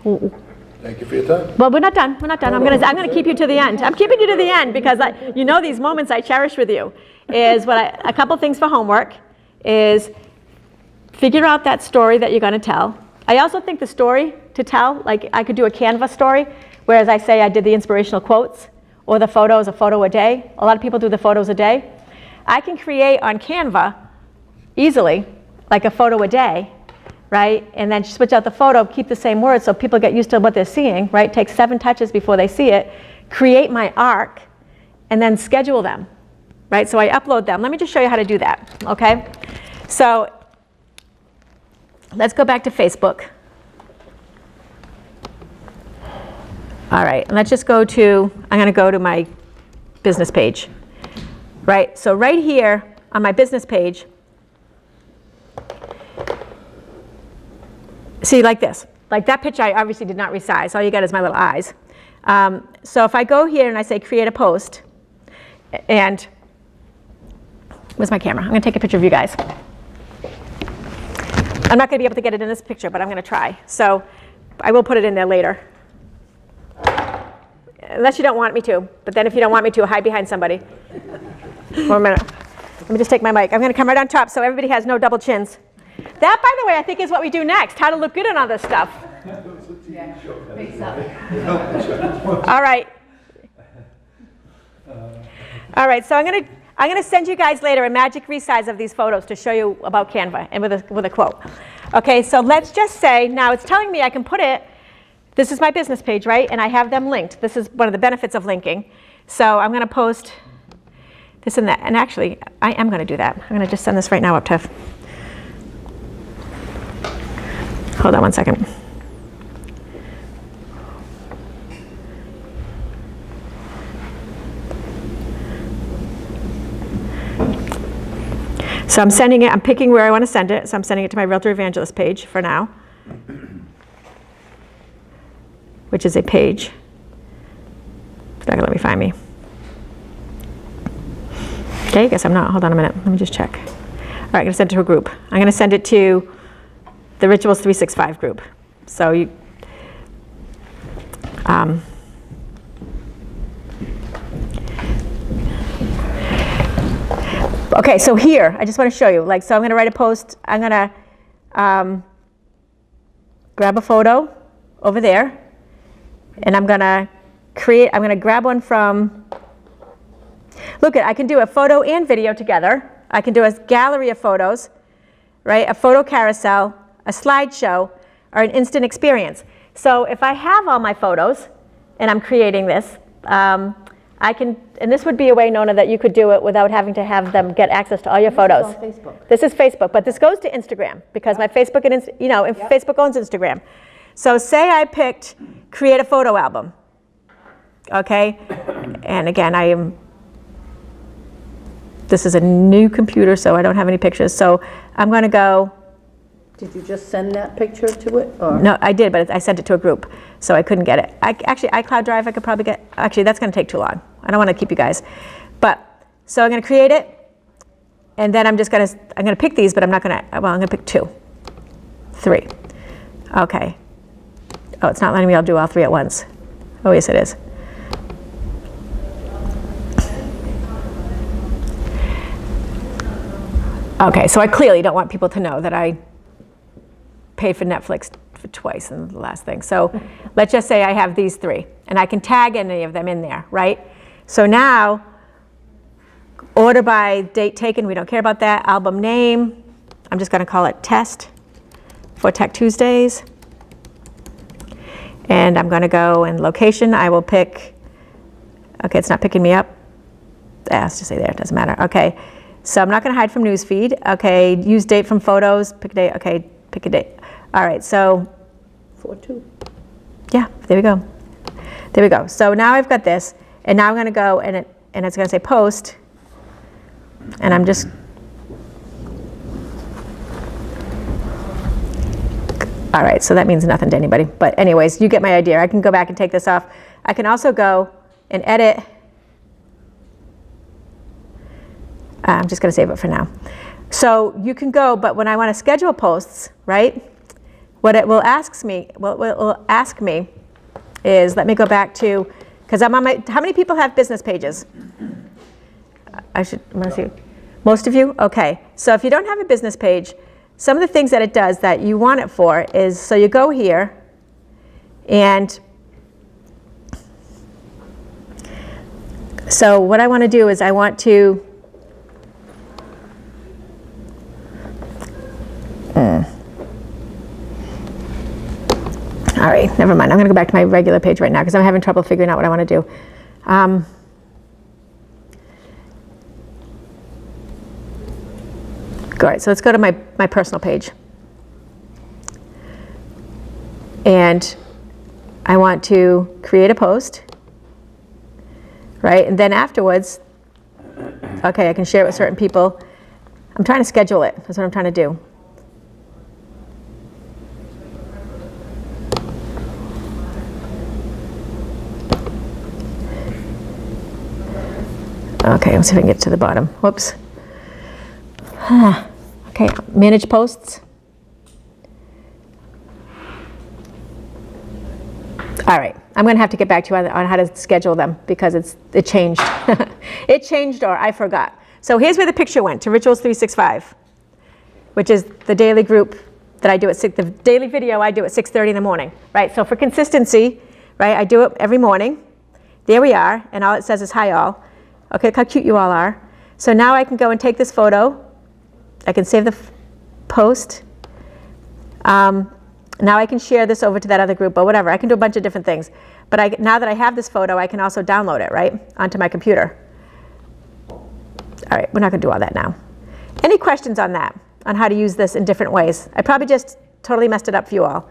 you for your time. Well, we're not done. I'm gonna keep you to the end. I'm keeping you to the end because you know these moments I cherish with you. Is a couple things for homework is figure out that story that you're going to tell. I also think the story to tell, like I could do a Canva story, whereas I say I did the inspirational quotes or the photos, a photo a day. A lot of people do the photos a day. I can create on Canva easily, like a photo a day, right? And then switch out the photo, keep the same words so people get used to what they're seeing, right? Take 7 touches before they see it, create my arc, and then schedule them, right? So I upload them. Let me just show you how to do that, okay? So let's go back to Facebook. All right, let's just go to, I'm going to go to my business page, right? So right here on my business page, see, like this. Like that picture I obviously did not resize. All you got is my little eyes. So if I go here and I say create a post, and where's my camera? I'm going to take a picture of you guys. I'm not going to be able to get it in this picture, but I'm going to try. So I will put it in there later. Unless you don't want me to. But then if you don't want me to, hide behind somebody. 1 minute. Let me just take my mic. I'm going to come right on top so everybody has no double chins. That, by the way, I think is what we do next. How to look good in all this stuff. All right. All right, so I'm going to send you guys later a magic resize of these photos to show you about Canva and with a quote. Okay, so let's just say, now it's telling me I can put it, this is my business page, right? And I have them linked. This is one of the benefits of linking. So I'm going to post this and that. And actually, I am going to do that. I'm going to just send this right now up to, hold on 1 second. So I'm sending it, I'm picking where I want to send it. So I'm sending it to my Realtor Evangelist page for now, which is a page. It's not going to let me find me. Okay, I guess I'm not. Hold on a minute. Let me just check. All right, I'm going to send it to a group. I'm going to send it to the Rituals 365 group. So you, okay, so here, I just want to show you. Like, so I'm going to write a post. I'm going to grab a photo over there, and I'm going to grab one from, look at, I can do a photo and video together. I can do a gallery of photos, right? A photo carousel, a slideshow, or an instant experience. So if I have all my photos, and I'm creating this, I can, and this would be a way, Nona, that you could do it without having to have them get access to all your photos. This is on Facebook. This is Facebook, but this goes to Instagram because my Facebook and, if Facebook owns Instagram. So say I picked create a photo album, okay? And again, this is a new computer, so I don't have any pictures. So I'm going to go. Did you just send that picture to it, or? No, I did, but I sent it to a group, so I couldn't get it. Actually, iCloud Drive, I could probably get. Actually, that's going to take too long. I don't want to keep you guys. But, so I'm going to create it, and then I'm going to pick these, but I'm not going to, well, I'm going to pick 2, 3. Okay. Oh, it's not letting me, I'll do all 3 at once. Oh, yes, it is. Okay, so I clearly don't want people to know that I paid for Netflix for twice in the last thing. So let's just say I have these 3, and I can tag any of them in there, right? So now, order by date taken, we don't care about that. Album name, I'm just going to call it Test for Tech Tuesdays. And I'm going to go in location. I will pick, okay, it's not picking me up. Let's just say there, it doesn't matter. Okay, so I'm not going to hide from newsfeed. Okay, use date from photos, pick a date. Okay, pick a date. All right, so 4/2. Yeah, there we go. There we go. So now I've got this, and now I'm going to go, and it's going to say post, and I'm just, All right, so that means nothing to anybody. But anyways, you get my idea. I can go back and take this off. I can also go and edit. I'm just going to save it for now. So you can go, but when I want to schedule posts, right, what it will ask me is, let me go back to, because I'm on my, how many people have business pages? I'm going to see. Most of you? Okay. So if you don't have a business page, some of the things that it does that you want it for is, so you go here, and so what I want to do is I want to, all right, never mind. I'm going to go back to my regular page right now because I'm having trouble figuring out what I want to do. All right, so let's go to my personal page. And I want to create a post, right? And then afterwards, okay, I can share it with certain people. I'm trying to schedule it. That's what I'm trying to do. Okay, let's see if I can get to the bottom. Whoops. Okay, manage posts. All right, I'm going to have to get back to you on how to schedule them because it changed. It changed, or I forgot. So here's where the picture went, to Rituals 365, which is the daily group that I do at the daily video I do at 6:30 in the morning, right? So for consistency, right, I do it every morning. There we are, and all it says is hi all. Okay, look how cute you all are. So now I can go and take this photo. I can save the post. Now I can share this over to that other group or whatever. I can do a bunch of different things. But now that I have this photo, I can also download it, right, onto my computer. All right, we're not going to do all that now. Any questions on that, on how to use this in different ways? I probably just totally messed it up for you all.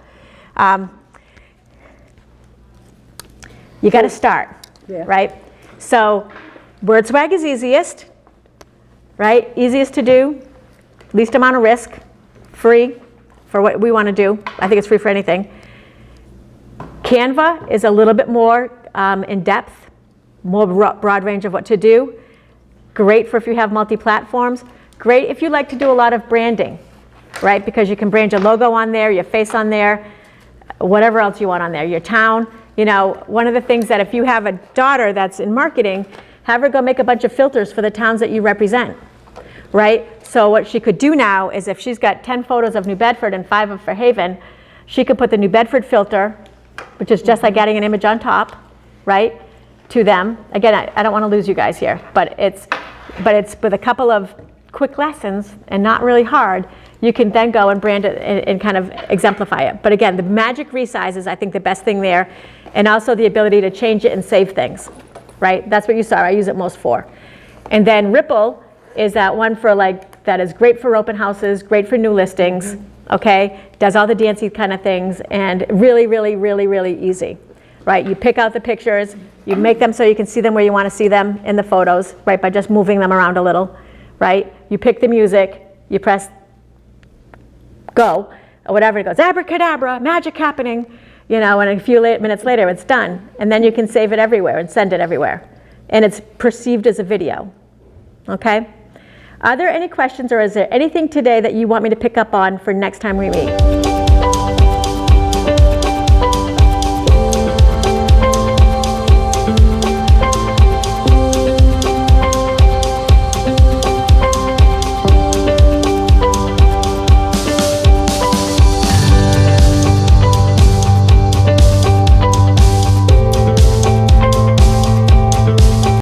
You got to start, right? So WordSwag is easiest, right? Easiest to do, least amount of risk, free for what we want to do. I think it's free for anything. Canva is a little bit more in depth, more broad range of what to do. Great for if you have multi-platforms. Great if you like to do a lot of branding, right? Because you can brand your logo on there, your face on there, whatever else you want on there, your town. You know, one of the things that if you have a daughter that's in marketing, have her go make a bunch of filters for the towns that you represent, right? So what she could do now is if she's got 10 photos of New Bedford and 5 of Fairhaven, she could put the New Bedford filter, which is just like adding an image on top, right, to them. Again, I don't want to lose you guys here, but it's with a couple of quick lessons and not really hard, you can then go and brand it and kind of exemplify it. But again, the magic resize is, I think, the best thing there, and also the ability to change it and save things, right? That's what you saw. I use it most for. And then RIPL is that one for that is great for open houses, great for new listings, okay? Does all the dancy kind of things, and really, really, really, really easy, right? You pick out the pictures, you make them so you can see them where you want to see them in the photos, right, by just moving them around a little, right? You pick the music, you press go, or whatever, it goes, abracadabra, magic happening, you know, and a few minutes later it's done. And then you can save it everywhere and send it everywhere. And it's perceived as a video, okay? Are there any questions, or is there anything today that you want me to pick up on for next time we meet?